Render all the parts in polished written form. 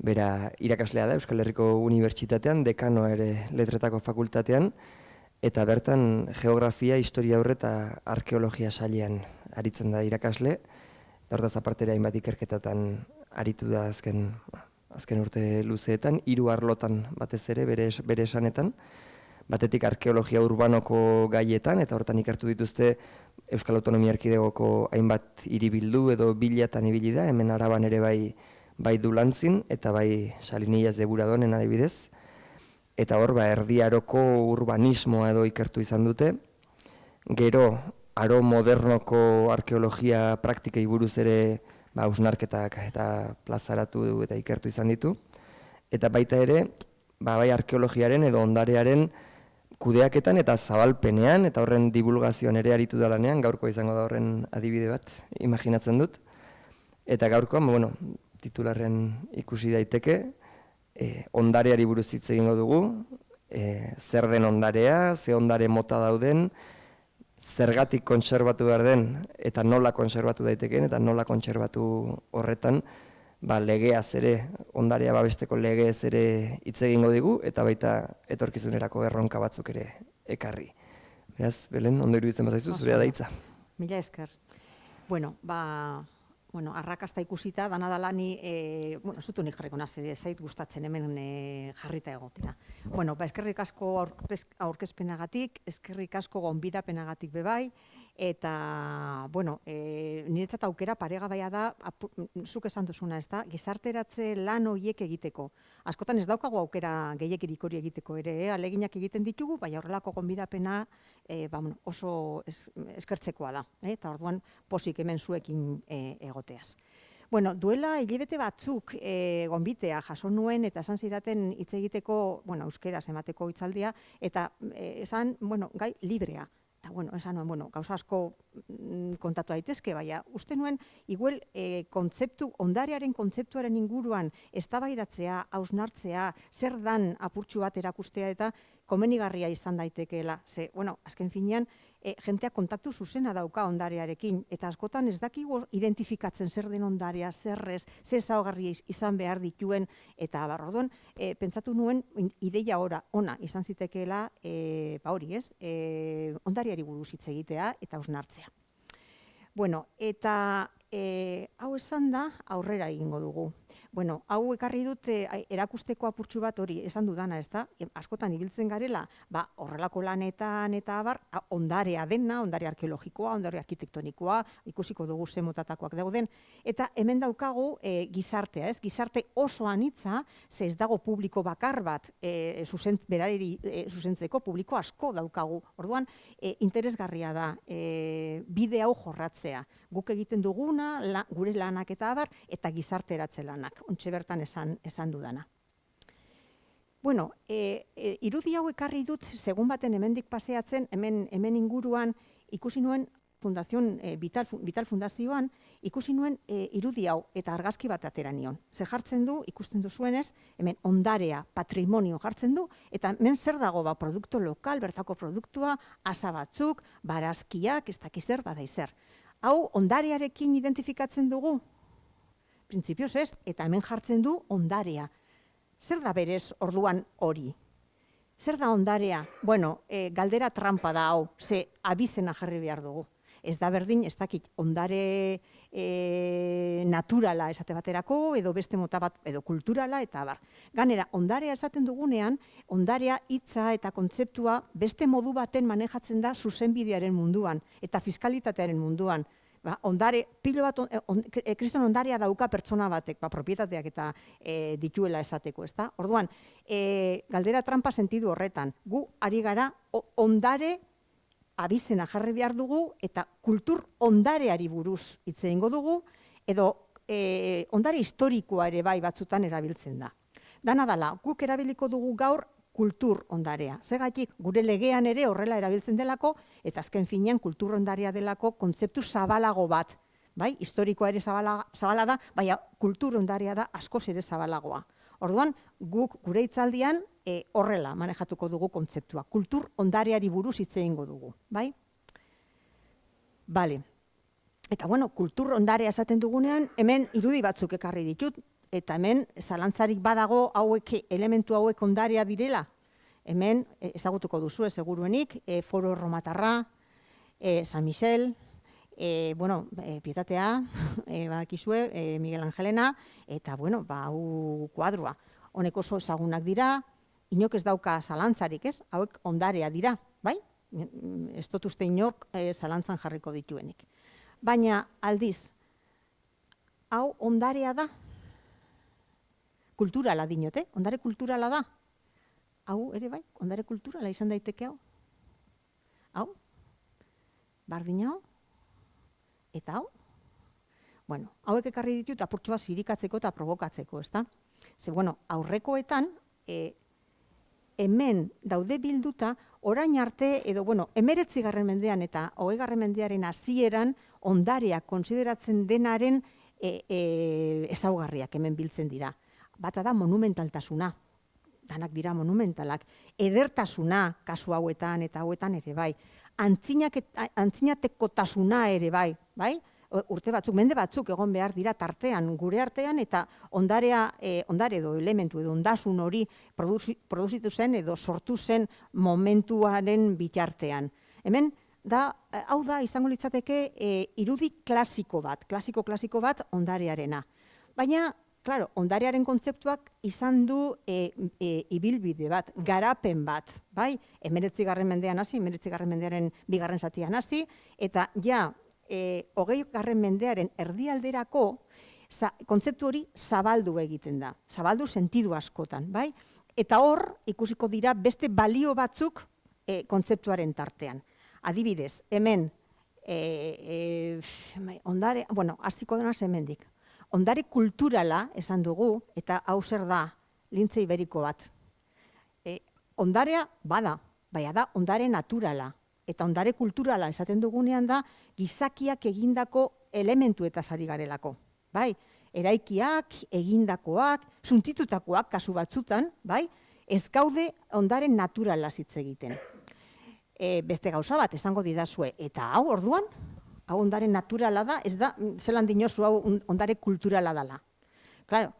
Bera irakaslea da Euskal Herriko Unibertsitatean, dekanoa ere letretako fakultatean, eta bertan geografia, historia aurre eta arkeologia sailean aritzen da irakasle. Hortaz apartera hainbat ikerketatan aritu da azken urte luzeetan, 3 arlotan batez ere bere esanetan. Batetik arkeologia urbanoko gaietan, eta hortan ikertu dituzte Euskal Autonomia Erkidegoko hainbat hiribildu edo bilatan ibili da, hemen Araban ere bai Dulantzin eta bai Salinillas de Buradonen adibidez. Eta hor, Erdi Aroko urbanismoa edo ikertu izan dute. Gero, aro modernoko arkeologia praktikei buruz ere hausnarketak eta plazaratu eta ikertu izan ditu. Eta baita ere, bai arkeologiaren edo ondarearen kudeaketan eta zabalpenean, eta horren divulgazioan ere aritu da lanean, gaurko izango da horren adibide bat, imaginatzen dut. Eta gaurkoan, titularren ikusi daiteke, ondareari buruz hitz egingo dugu, zer den ondarea, ze ondare mota dauden, zergatik kontserbatu behar den, eta nola kontserbatu daitekeen, eta nola kontserbatu horretan, legeaz ere, ondarea babesteko legeez ere hitz egingo digu, eta baita etorkizunerako erronka batzuk ere ekarri. Beraz, Belen, ondo iruditzen bazaizu, zurea da hitza. Mila esker. Arrakasta ikusita, dana dala ni, zutu nik jarriko naz, zait gustatzen hemen jarrita egotea. Eskerrik asko aurkezpenagatik, eskerrik asko gonbidapenagatik bebai, eta, niretzat aukera paregabaia da, zuk esan duzuna, ez da, gizarteratze lan horiek egiteko. Askotan ez daukagu aukera gehiagirik hori egiteko ere, aleginak egiten ditugu, bai horrelako gonbidapena oso eskertzekoa da, eta orduan posik hemen zuekin egoteaz. Duela hilabete batzuk gonbitea jaso nuen eta esan zidaten hitz egiteko, euskeraz emateko hitzaldia, eta esan, gai librea. Eta, esan nuen, gauza asko kontatu daitezke, baina uste nuen, igual ondarearen kontzeptuaren inguruan eztabaidatzea, hausnartzea, zer dan apurtxu bat erakustea eta komenigarria izan daitekeela. Ze, azken finean, jenteak kontaktu zuzena dauka ondarearekin, eta askotan ez dakigu identifikatzen zer den ondarea, zerrez, ze ezaugarri izan behar dituen, eta orduan, pentsatu nuen ideia ona izan zitekeela, hori ez, ondareari buruz hitz egitea eta hausnartzea. Eta hau esan da, aurrera egingo dugu. Hau ekarri dut erakusteko apurtxu bat hori esan dudana, ez da? Askotan ibiltzen garela, horrelako lanetan eta ondarea dena, ondare arkeologikoa, ondare arkitektonikoa, ikusiko dugu ze motatakoak dauden, eta hemen daukagu gizartea, ez? Gizarte oso anitza, ze ez dago publiko bakar bat berari zuzentzeko, publiko asko daukagu. Orduan, interesgarria da bide hau jorratzea. Guk egiten duguna, gure lanak eta abar, eta gizarteratze lanak, ontxe bertan esan dudana. Irudi hau ekarri dut, segun baten hemendik paseatzen, hemen inguruan ikusi nuen Vital Fundazioan, ikusi nuen irudi hau eta argazki bat atera nion. Ze jartzen du, ikusten duzuenez, hemen ondarea, patrimonio jartzen du, eta hemen zer dago produktu lokal, bertako produktua, asa batzuk, barazkiak, ez dakizer, badaizer. Hau, ondarearekin identifikatzen dugu? Printzipioz ez, eta hemen jartzen du ondarea. Zer da berez orduan hori? Zer da ondarea? Galdera trampa da hau, ze abizena jarri behar dugu. Ez da berdin, ez dakit, ondare naturala esate baterako, edo beste mota bat, edo kulturala, eta bar. Ganera, ondarea esaten dugunean, ondarea hitza eta kontzeptua beste modu baten manejatzen da zuzenbidearen munduan, eta fiskalitatearen munduan. Ondare, pilo bat, kriston ondarea dauka pertsona batek, propietateak eta dituela esateko, ez da? Orduan, galdera trampa sentidu horretan, gu ari gara ondare abizena jarri behar dugu eta kultur ondareari buruz hitz egingo dugu, edo ondare historikoa ere bai batzutan erabiltzen da. Dana dala, guk erabiliko dugu gaur kultur ondarea. Segatik, gure legean ere horrela erabiltzen delako, eta azken finean kultur ondarea delako kontzeptu zabalago bat. Historikoa ere zabala da, baina kultur ondarea da askoz ere zabalagoa. Orduan, guk gure hitzaldian horrela manejatuko dugu kontzeptua. Kultur ondareari buruz hitz egingo dugu. Bale. Eta, kultur ondarea esaten dugunean, hemen irudi batzuk ekarri ditut. eta hemen zalantzarik badago elementu hauek ondarea direla. Hemen ezagutuko duzu seguruenik, Foro Erromatarra, San Michel, Pietatea, badakizue, Miguel Angelena, eta, hau kuadroa. Honek oso ezagunak dira, inok ez dauka zalantzarik, ez? Hauek ondarea dira, bai? Ez dut uste inok zalantzan jarriko dituenik. Baina, aldiz, hau ondarea da, kulturala dinote, ondare kulturala da. Hau ere bai, ondare kulturala izan daiteke hau. Hau, bardin hau, eta hau. Hauek ekarri ditut apurtxoa zirikatzeko eta provokatzeko, ezta? Ze, aurrekoetan, hemen daude bilduta, orain arte, edo, 19. mendean eta 20. mendearen hasieran ondarea konsideratzen denaren ezaugarriak hemen biltzen dira. Bata da monumentaltasuna, danak dira monumentalak, edertasuna kasu hauetan eta hauetan ere bai, antzinatekotasuna ere bai, urte batzuk, mende batzuk egon behar dira tartean, gure artean, eta ondare edo elementu edo ondasun hori produzitu zen edo sortu zen momentuaren bitartean. Hemen, hau da izango litzateke irudi klasiko bat ondarearena. Baina, claro, ondarearen kontzeptuak izan du ibilbide bat, garapen bat, bai? 19. mendean hasi, 19. mendearen 2. zatian hasi, eta ja, 20. mendearen erdialderako kontzeptu hori zabaldu egiten da, zabaldu sentidu askotan, bai? Eta hor, ikusiko dira beste balio batzuk kontzeptuaren tartean. Adibidez, hemen, ondare, hastiko denaz hemendik. Ondare kulturala esan dugu, eta hau zer da, lintze iberiko bat. Ondarea bada, baina da ondare naturala. Eta ondare kulturala esaten dugunean da, gizakiak egindako elementuetaz ari garelako. Bai? Eraikiak, egindakoak, suntzitutakoak kasu batzutan, bai? Ez gaude ondare naturala hitz egiten. Beste gauza bat, esango didazue, eta hau orduan, hau ondare naturala da, ez da, zelan dinozu hau ondare kulturala dela. Claro,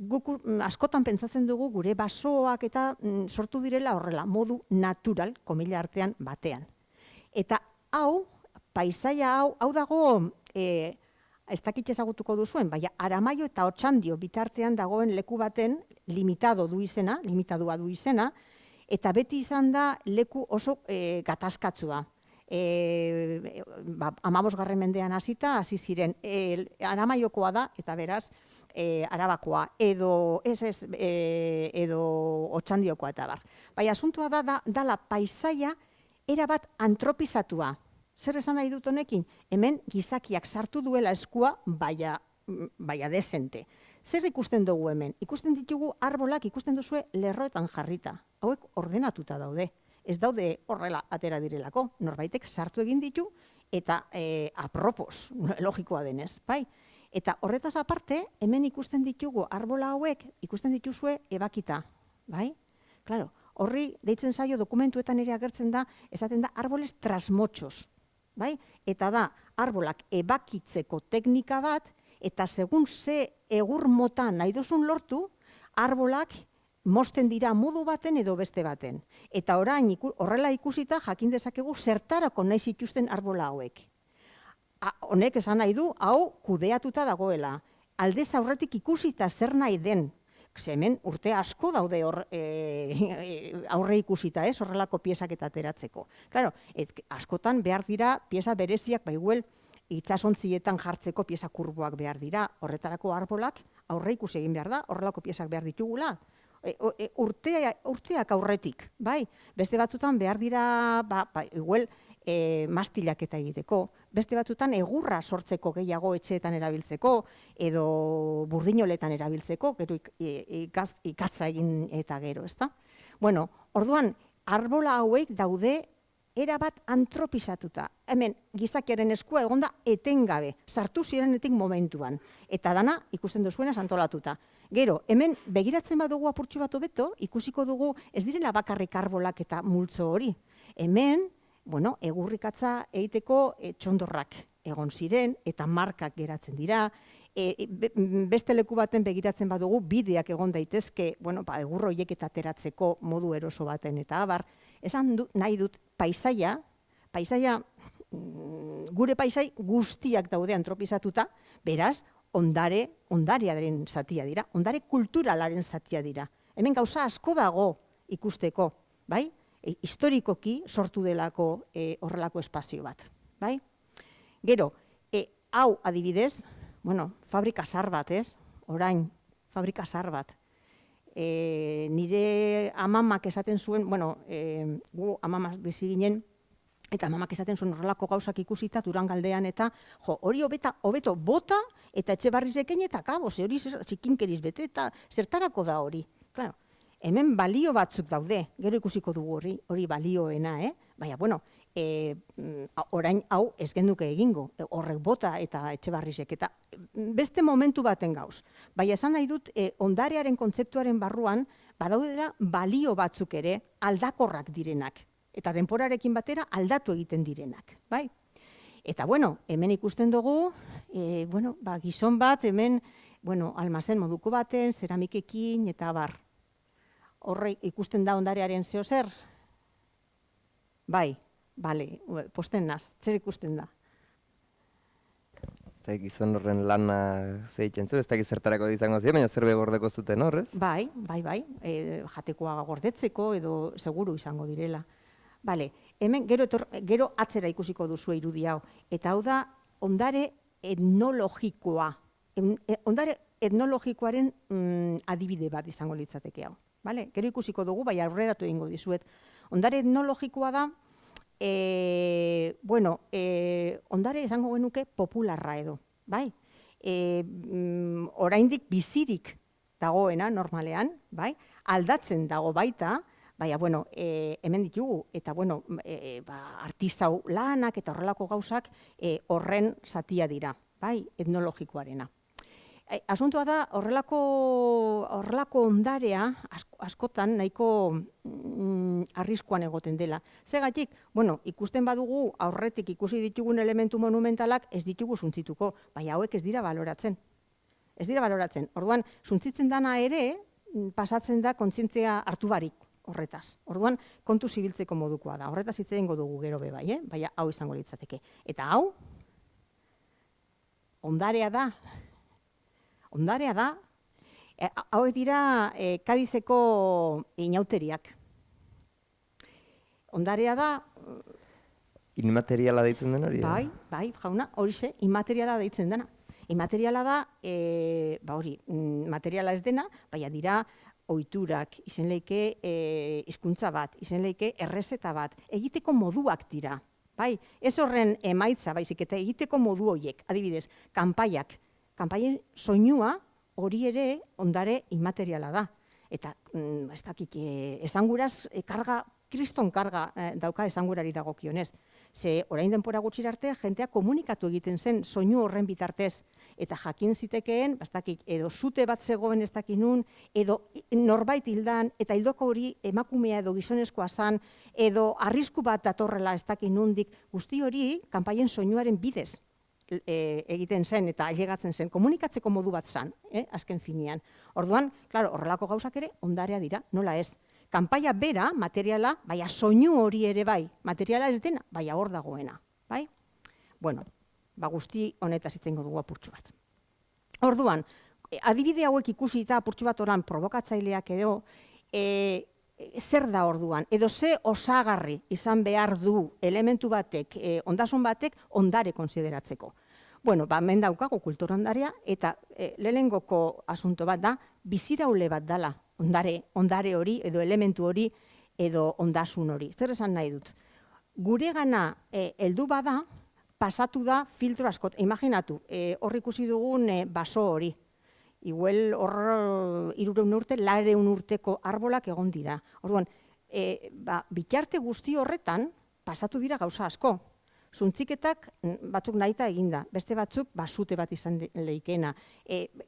guk askotan pentsatzen dugu gure basoak eta sortu direla horrela, modu natural, komila artean batean. Eta hau, paisaia hau dago, ez dakit ezagutuko duzuen, baina Aramaio eta Otxandio bitartean dagoen leku baten limitadua du izena, eta beti izan da leku oso gatazkatsua. 15. mendean hasita, hasi ziren, Aramaiokoa da, eta beraz, Arabakoa, edo Otxandiokoa eta bar. Baina asuntua dala paisaia erabat antropizatua. Zer esan nahi dut honekin? Hemen gizakiak sartu duela eskua, baina desente. Zer ikusten dugu hemen? Ikusten ditugu arbolak, ikusten duzue lerroetan jarrita. Hauek ordenatuta daude. Ez daude horrela atera direlako. Norbaitek sartu egin ditu eta apropos, logikoa denez, bai? Eta horretaz aparte, hemen ikusten ditugu arbola hauek, ikusten dituzue ebakita, bai? Claro, horri deitzen zaio dokumentuetan ere agertzen da, esaten da arboles trasmotxos, bai? Eta da, arbolak ebakitzeko teknika bat, eta segun ze egur mota nahi duzun lortu, arbolak mozten dira modu baten edo beste baten. Eta orain horrela ikusita jakin dezakegu zertarako nahi zituzten arbola hauek. Honek esan nahi du, hau kudeatuta dagoela. Aldez aurretik ikusita zer nahi den. Hemen urte asko daude aurre ikusita, horrelako piezak eta ateratzeko. Claro, askotan behar dira pieza bereziak baiguel itsasontzietan jartzeko pieza kurboak behar dira. Horretarako arbolak aurre ikusi egin behar da, horrelako piezak behar ditugula. Urteak aurretik, bai? Beste batzutan behar dira, igual, mastilak eta egiteko. Beste batzutan egurra sortzeko gehiago etxeetan erabiltzeko, edo burdinoletan erabiltzeko, gero ikatza egin eta gero, ezta? Bueno, orduan, arbola hauek daude erabat antropizatuta. Hemen, gizakiaren eskua egonda etengabe, sartu zirenetik momentuan. Eta dana, ikusten duzuena, antolatuta. Gero, hemen begiratzen badugu apurtxo bat hobeto, ikusiko dugu ez direla bakarrik arbolak eta multzo hori. Hemen, egurrikatza egiteko txondorrak egon ziren eta markak geratzen dira, beste leku baten begiratzen badugu, bideak egon daitezke, egur horiek eta ateratzeko modu eroso baten, eta abar, esan nahi dut paisaia, gure paisai guztiak daude antropizatuta, beraz, ondarearen zatia dira, ondare kulturalaren zatia dira. Hemen gauza asko dago ikusteko, bai? Historikoki sortu delako horrelako espazio bat, bai? Gero, hau adibidez, fabrika zahar bat, ez? Orain, fabrika zahar bat. Nire amamak esaten zuen, gu amamak bizi ginen, eta amamak esaten zuen horrelako gauzak ikusita Durangaldean, eta hori hobeto bota, eta etxe barrizekin eta kabo, hori zikinkeriz bete, eta zertarako da hori. Claro, hemen balio batzuk daude, gero ikusiko dugu hori balioena, baina, orain hau ez genduke egingo, horrek bota eta etxe barrizek, eta beste momentu baten gauz. Baina esan nahi dut, ondarearen kontzeptuaren barruan, badaudela balio batzuk ere aldakorrak direnak, eta denporarekin batera aldatu egiten direnak, bai? Eta, hemen ikusten dugu, gizon bat, hemen, almazen moduko baten, zeramikekin, eta bar. Horre ikusten da ondarearen zeo zer? Bai, bale, posten naz, zer ikusten da? Eta gizon horren lana zeitzen zu, ez dakit zertarako izango ziren, baina zerbe gordeko zuten horrez? Bai, jatekoa gordetzeko edo seguru izango direla. Bale, hemen gero atzera ikusiko duzu irudi hau, eta hau da ondare etnologikoa. Ondare etnologikoaren adibide bat izango litzateke hau. Gero ikusiko dugu, bai aurreratu egingo dizuet. Ondare etnologikoa da, ondare esango genuke popularra edo, bai? Oraindik bizirik dagoena normalean, bai? Aldatzen dago baita, baina, hemen ditugu, eta, artisau lanak eta horrelako gauzak horren zatia dira, bai? Etnologikoarena. Asuntoa da, horrelako ondarea askotan nahiko arriskuan egoten dela. Segatik, ikusten badugu aurretik ikusi ditugun elementu monumentalak ez ditugu suntzituko, baina hauek ez dira baloratzen. Ez dira baloratzen. Orduan, suntzitzen dana ere, pasatzen da kontzientzia hartu barik horretaz. Orduan, kontu zibiltzeko modukoa da. Horretaz hitz egingo dugu gero be bai, baina hau izango litzateke. Eta hau, ondarea da, hauek dira Kadizeko inauteriak. Ondarea da... Inmateriala deitzen den hori? Bai, jauna, horixe, inmateriala deitzen dena. Inmateriala da, materiala ez dena, baina dira ohiturak, izen leike hizkuntza bat, izen leike errezeta bat, egiteko moduak dira. Bai, ez horren emaitza, baizik, eta egiteko modu horiek, adibidez, kanpaiak. Kanpaien soinua hori ere ondare inmateriala da. Eta, ez dakit, esanguraz, kriston karga dauka esangurari dagokionez. Ze, orain denpora gutxira arte, jentea komunikatu egiten zen soinu horren bitartez. Eta jakin zitekeen, ez dakit, edo zute bat zegoen ez dakit nun, edo norbait hildan, eta hildoko hori emakumea edo gizonezkoa zan, edo arrisku bat datorrela ez dakit nundik, guzti hori kanpaien soinuaren bidez egiten zen eta ailegatzen zen, komunikatzeko modu bat zen, azken finean. Orduan, klaro, horrelako gauzak ere ondarea dira, nola ez. Kanpaia bera, materiala, baina soinu hori ere bai, materiala ez dena, baina hor dagoena, bai? Guzti honetaz hitzengo dugu apurtxu bat. Orduan, adibide hauek ikusi eta apurtxu bat oran provokatzaileak edo, zer da orduan, edo ze osagarri izan behar du elementu batek, ondasun batek, ondare konsideratzeko. Hemen daukago kultura ondarea, eta lehenengoko asunto bat da, biziraule bat dala, ondare hori, edo elementu hori, edo ondasun hori. Zer esan nahi dut? Gure gana heldu bada, pasatu da filtro askot. Imaginatu, hor ikusi dugun baso hori. Igual hor 300 urte, 400 urteko arbolak egon dira. Orduan, bitarte guzti horretan pasatu dira gauza asko. Zuntziketak batzuk nahita eginda, beste batzuk basute bat izan leikena.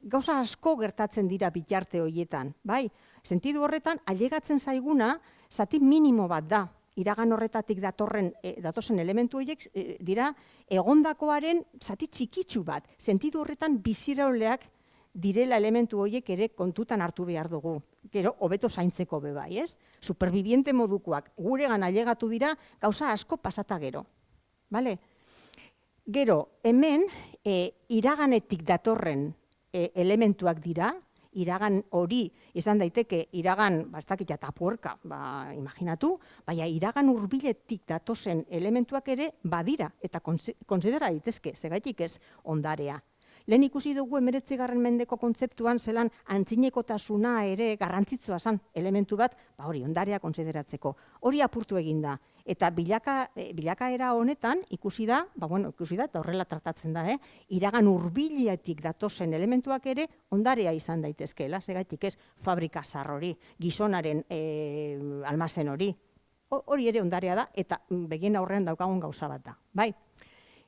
Gauza asko gertatzen dira bitarte horietan, bai? Sentidu horretan, ailegatzen zaiguna, zati minimo bat da. iragan horretatik datozen elementu horiek dira egondakoaren zati txikitsu bat. Sentidu horretan bizirauleak direla elementu horiek ere kontutan hartu behar dugu. Gero, hobeto zaintzeko bebai, ez? Superviviente modukoak guregan ailegatu dira gauza asko pasata gero. Bale? Gero, hemen iraganetik datorren elementuak dira, iragan hori izan daiteke iragan, ez dakit tapuerka, imaginatu, baina iragan hurbiletik datozen elementuak ere badira eta konsidera daitezke, segaitik ez ondarea. Lehen ikusi dugu 19. mendeko kontzeptuan zelan antzinekotasuna ere garrantzitsua zen elementu bat, hori ondarea konsideratzeko. Hori apurtu eginda. Eta bilakaera honetan ikusi da, eta horrela tratatzen da, iragan hurbiletik datozen elementuak ere ondarea izan daitezkeela, segaitik ez fabrika zar hori, gizonaren almazen hori. Hori ere ondarea da, eta begien aurrean daukagun gauza bat da. Bai?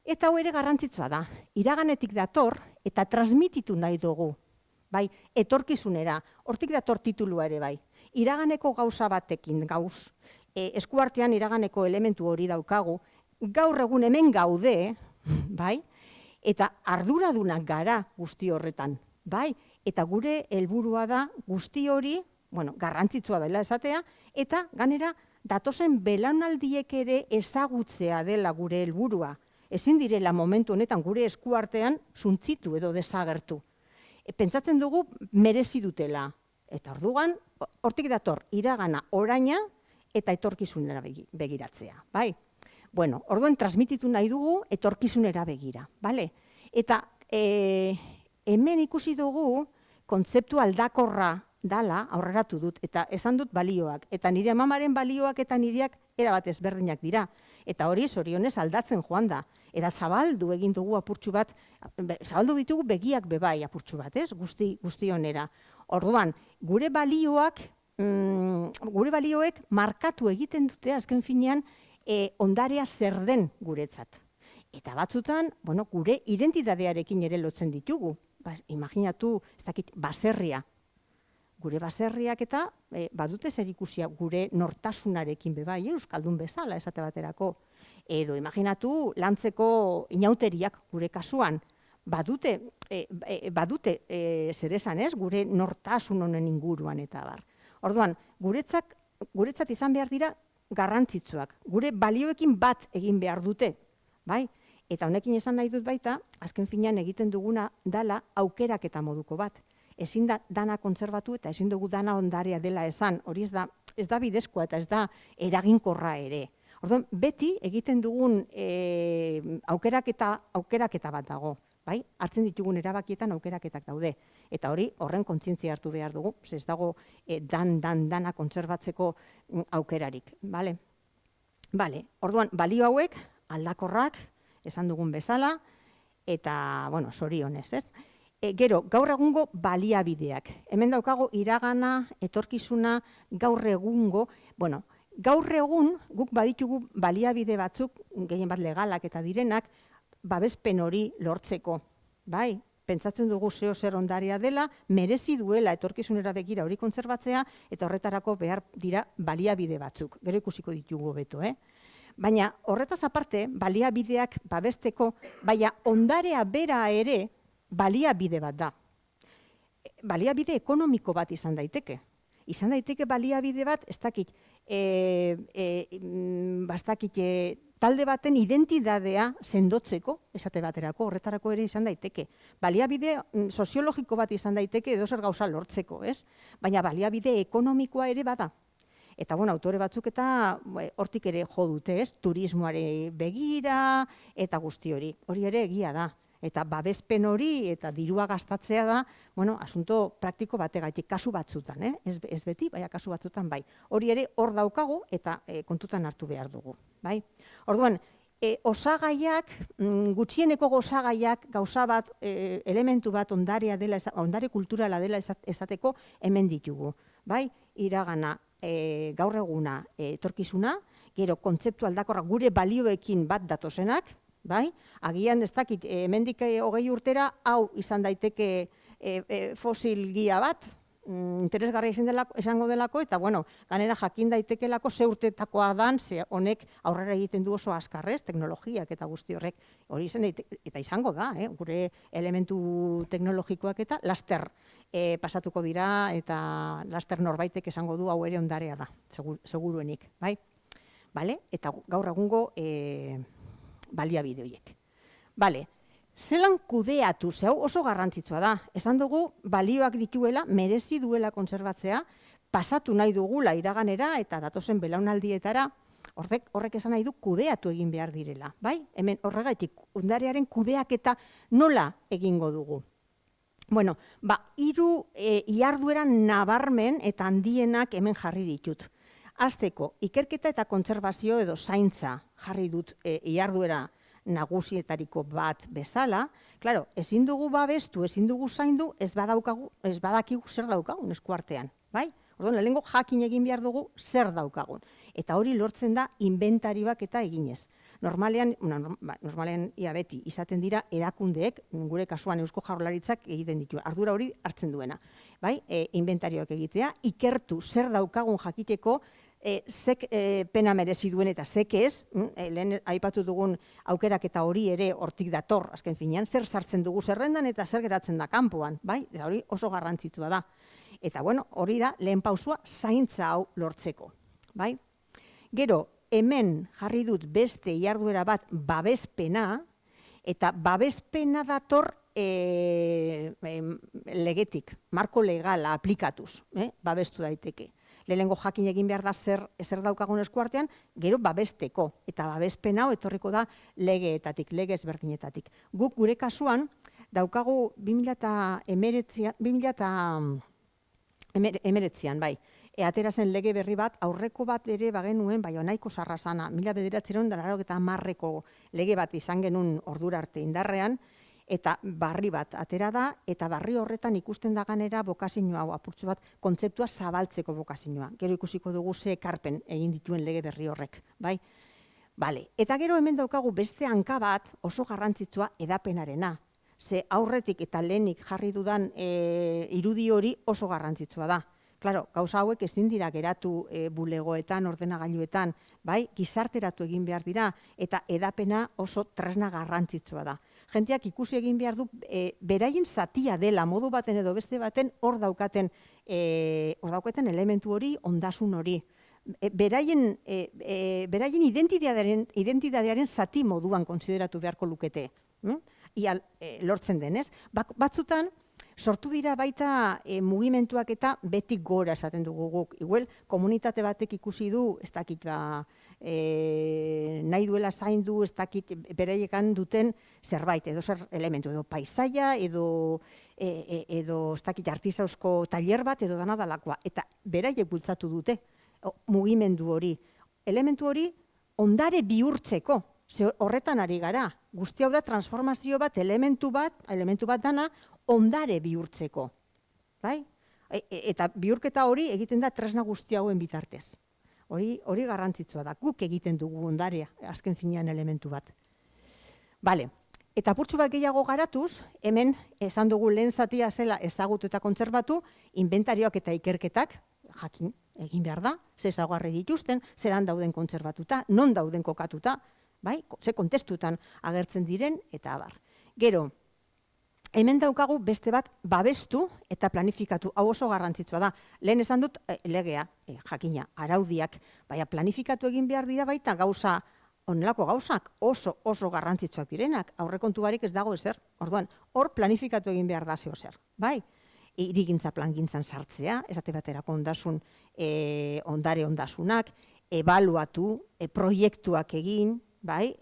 Eta hori ere garrantzitsua da, iraganetik dator eta transmititu nahi dugu, bai, etorkizunera, hortik dator titulua ere bai, iraganeko gauza batekin gauz, eskuartean iraganeko elementu hori daukagu, gaur egun hemen gaude, bai, eta arduradunak gara guzti horretan, bai, eta gure helburua da guzti hori, garrantzitsua dela esatea, eta ganera datozen belaunaldiek ere ezagutzea dela gure helburua. Ezin direla momentu honetan gure eskuartean suntzitu edo desagertu. Pentsatzen dugu merezi dutela. Eta orduan, hortik dator iragana oraina eta etorkizunera begiratzea. Bai? Orduan transmititu nahi dugu etorkizunera begira. Eta hemen ikusi dugu kontzeptu aldakorra dala aurreratu dut, eta esan dut balioak. Eta nire amamaren balioak eta nireak erabat ezberdinak dira. Eta hori zorionez aldatzen joan da. Eta zabaldu egin dugu apurtxu bat, zabaldu ditugu begiak bebai apurtxu bat, ez? Guzti honera. Orduan, gure balioek markatu egiten dute azken finean ondarea zer den guretzat. Eta batzutan, gure identitatearekin ere lotzen ditugu. Imaginatu, ez dakit, baserria. Gure baserriak eta badute zer ikusia gure nortasunarekin bebai, euskaldun bezala esate baterako. Edo imaginatu lantzeko inauteriak gure kasuan, badute zer esan ez, gure nortasun honen inguruan eta bar. Orduan, guretzat izan behar dira garrantzitsuak, gure balioekin bat egin behar dute, bai? Eta honekin esan nahi dut baita, azken finean egiten duguna dala aukeraketa moduko bat. Ezin da dana kontserbatu eta ezin dugu dana ondarea dela esan, hori ez da bidezkoa eta ez da eraginkorra ere. Orduan, beti egiten dugun aukeraketa bat dago, bai? Hartzen ditugun erabakietan aukeraketak daude. Eta hori horren kontzientzia hartu behar dugu, ez dago dana kontserbatzeko aukerarik, bale? Orduan, balio hauek aldakorrak, esan dugun bezala, eta, zorionez, ez? Gero, gaur egungo baliabideak. Hemen daukago iragana, etorkizuna, gaur egungo, gaur egun guk baditugu baliabide batzuk, gehien bat legalak eta direnak, babespen hori lortzeko. Bai, pentsatzen dugu zeo zer ondarea dela, merezi duela etorkizunera begira hori kontserbatzea, eta horretarako behar dira baliabide batzuk. Gero ikusiko ditugu hobeto, Baina horretaz aparte, baliabideak babesteko, baina ondarea bera ere, baliabide bat da. Baliabide ekonomiko bat izan daiteke. Izan daiteke baliabide bat, ez dakit, talde baten identitatea sendotzeko, esate baterako, horretarako ere izan daiteke. Baliabide soziologiko bat izan daiteke edo zer gauza lortzeko, ez? Baina baliabide ekonomikoa ere bada. Eta, autore batzuk eta hortik ere jo dute, ez? Turismoare begira eta guzti hori. Hori ere egia da. Eta babespen hori eta dirua gastatzea da, asunto praktiko bategaitik, kasu batzutan, ez beti, baina kasu batzutan bai. Hori ere hor daukagu eta kontutan hartu behar dugu, bai. Orduan, osagaiak, gutxieneko osagaiak, gauza bat, elementu bat ondarea dela, ondare kulturala dela esateko hemen ditugu, bai. Iragana, gaur eguna, etorkizuna, gero kontzeptu aldakorra gure balioekin bat datozenak, bai? Agian ez dakit, hemendik 20 urtera, hau izan daiteke fosil gia bat, interesgarria izango delako, eta, bueno, ganera jakin daitekelako ze urtetakoa dan, ze honek aurrera egiten du oso azkarrez, teknologiak eta guzti horrek, hori zen, eta izango da, gure elementu teknologikoak eta laster pasatuko dira, eta laster norbaitek esango du hau ere ondarea da, seguruenik, bai? Bale? Eta gaur egungo baliabide horiek. Bale, zelan kudeatu, hau oso garrantzitsua da. Esan dugu, balioak dituela, merezi duela kontserbatzea, pasatu nahi dugula iraganera eta datozen belaunaldietara, horrek esan nahi du kudeatu egin behar direla. Bai? Hemen horregatik, ondarearen kudeaketa nola egingo dugu. Bueno, 3 iharduera nabarmen eta handienak hemen jarri ditut. Hasteko, ikerketa eta kontserbazio edo zaintza jarri dut iharduera nagusietariko bat bezala, claro, ezin dugu babestu, ezin dugu zaindu, ez badakigu zer daukagun eskuartean, bai? Orduan, lehenengo jakin egin behar dugu zer daukagun. Eta hori lortzen da inventarioak eta eginez. Normalean ia beti, izaten dira erakundeek, gure kasuan Eusko Jaurlaritzak egiten ditu, ardura hori hartzen duena. Bai? Inventarioak egitea, ikertu zer daukagun jakiteko, zek pena merezi duen eta zek ez, lehen aipatu dugun aukerak eta hori ere hortik dator, azken finean, zer sartzen dugu zerrendan eta zer geratzen da kanpoan, bai? Eta hori oso garrantzitsua da. Eta bueno, hori da lehen pausua zaintza hau lortzeko, bai? Gero, hemen jarri dut beste iharduera bat babespena, eta babespena dator legetik, marko legala aplikatuz, babestu daiteke. Lehenengo jakin egin behar da zer daukagun eskuartean, gero babesteko. Eta babespen hau etorriko da legeetatik, lege ezberdinetatik. Guk gure kasuan daukagu 2019an, bai. Atera zen lege berri bat, aurreko bat ere bagenuen, bai nahiko sarrazana, 1990ko lege bat izan genuen ordura arte indarrean, eta barri bat atera da, eta barri horretan ikusten da ganera bokazioa, apurtxo bat, kontzeptua zabaltzeko bokazioa. Gero ikusiko dugu ze ekarpen egin dituen lege berri horrek, bai? Bale, eta gero hemen daukagu beste hanka bat oso garrantzitsua edapenarena. Ze aurretik eta lehenik jarri dudan irudi hori oso garrantzitsua da. Claro, gauza hauek ezin dira geratu bulegoetan, ordenagailuetan, bai, gizarteratu egin behar dira, eta edapena oso tresna garrantzitsua da. Jenteak ikusi egin behar du, beraien zatia dela, modu baten edo beste baten hor daukaten elementu hori, ondasun hori. Beraien identitatearen zati moduan kontsideratu beharko lukete. Ia lortzen denez. Batzutan, sortu dira baita mugimenduak eta betik gora esaten dugu guk. Igual, komunitate batek ikusi du, ez dakit nahi duela zaindu, ez dakit beraiekan duten zerbait, edo zer elementu, edo paisaia, edo ez dakit artisauzko tailer bat, edo dana dalakoa. Eta beraiek bultzatu dute mugimendu hori. Elementu hori ondare bihurtzeko. Horretan ari gara, guzti hau da transformazio bat, elementu bat dana, ondare bihurtzeko. Eta bihurketa hori egiten da tresna guzti hauen bitartez. Hori garrantzitsua da, guk egiten dugu ondarea, azken finean elementu bat. Bale, eta apurtxo bat gehiago garatuz, hemen esan dugu lehen zatia zela ezagutu eta kontserbatu, inventarioak eta ikerketak, jakin egin behar da, ze ezaugarri dituzten, zeran dauden kontserbatuta, non dauden kokatuta, ze kontestutan agertzen diren, eta abar. Gero, hemen daukagu beste bat babestu eta planifikatu. Hau oso garrantzitsua da. Lehen esan dut legea, jakina, araudiak, baina planifikatu egin behar dira baita gauza, onelako gauzak oso garrantzitsuak direnak. Aurrekontu barik ez dago ezer. Orduan, hor planifikatu egin behar da zeo zer. Bai? Hirigintza plangintzan sartzea, esate baterako ondasun, ondare ondasunak, ebaluatu, proiektuak egin, bai,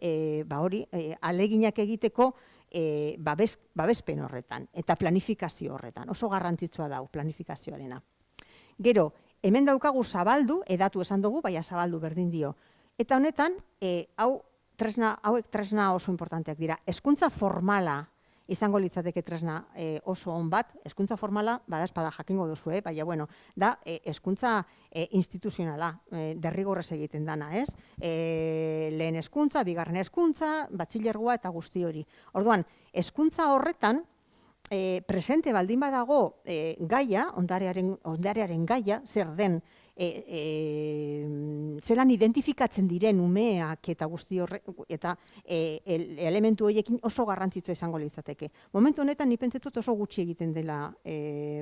hori, aleginak egiteko babespen horretan eta planifikazio horretan. Oso garrantzitsua da planifikazioarena. Gero, hemen daukagu zabaldu, edatu esan dugu, baina zabaldu berdin dio. Eta honetan, hauek tresna oso importanteak dira. Hezkuntza formala izango litzateke tresna oso on bat, hezkuntza formala, badaezpada jakingo duzu, baina, bueno, da hezkuntza instituzionala, derrigorrez egiten dana, ez? Lehen hezkuntza, bigarren hezkuntza, batxilergoa eta guzti hori. Orduan, hezkuntza horretan, presente baldin badago gaia, ondarearen gaia, zer den, zelan identifikatzen diren umeak eta guzti eta elementu horiekin oso garrantzitsua izango litzateke. Momentu honetan ni pentsetut oso gutxi egiten dela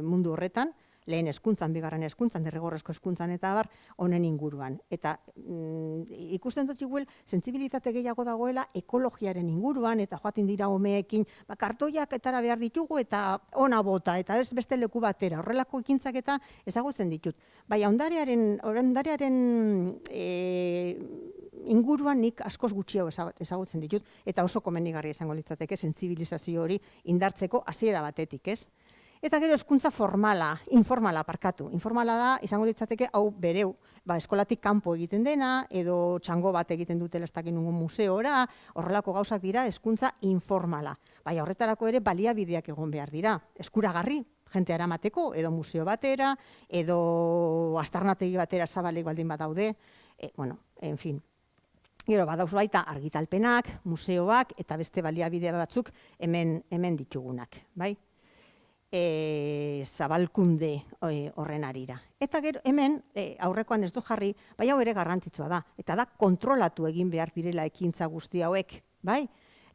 mundu horretan, lehen hezkuntzan, bigarren hezkuntzan, derrigorrezko hezkuntzan eta abar, honen inguruan. Eta ikusten dut igual, sentsibilitate gehiago dagoela ekologiaren inguruan, eta joaten dira umeekin, kartoiak etara behar ditugu, eta ona bota, eta ez beste leku batera, horrelako ekintzak eta ezagutzen ditut. Baina ondarearen inguruan nik askoz gutxiago ezagutzen ditut, eta oso komenigarria izango litzateke sentsibilizazio hori indartzeko hasiera batetik, ez? Eta gero hezkuntza informala parkatu. Informala da, izango litzateke, hau bereu, eskolatik kanpo egiten dena, edo txango bat egiten dutela ez dakit nungo museora, horrelako gauzak dira hezkuntza informala. Baina horretarako ere baliabideak egon behar dira. Eskuragarri, jente eramateko, edo museo batera, edo aztarnategi batera zabalik baldin badaude, en fin. Gero, badauz baita argitalpenak, museoak, eta beste baliabide batzuk hemen ditugunak, bai? Zabalkunde horren arira. Eta gero, hemen, aurrekoan ez du jarri, bai hau ere garrantzitsua da. Eta da, kontrolatu egin behar direla ekintza guzti hauek, bai?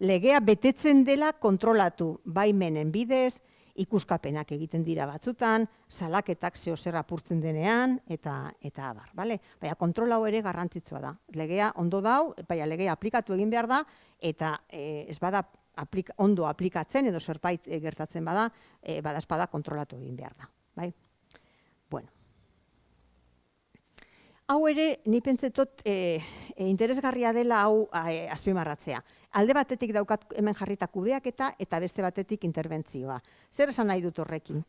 Legea betetzen dela kontrolatu, baimenen bidez, ikuskapenak egiten dira batzutan, salaketak zer apurtzen denean, eta abar, bale? Baina kontrola hau ere garrantzitsua da. Legea ondo dau, baina legea aplikatu egin behar da, eta ez bada ondo aplikatzen edo zerbait gertatzen bada, badazpada kontrolatu egin behar da. Bai? Bueno. Hau ere, ni pentsetot interesgarria dela hau azpimarratzea. Alde batetik daukat hemen jarrita kudeaketa eta beste batetik interbentzioa. Zer esan nahi dut horrekin?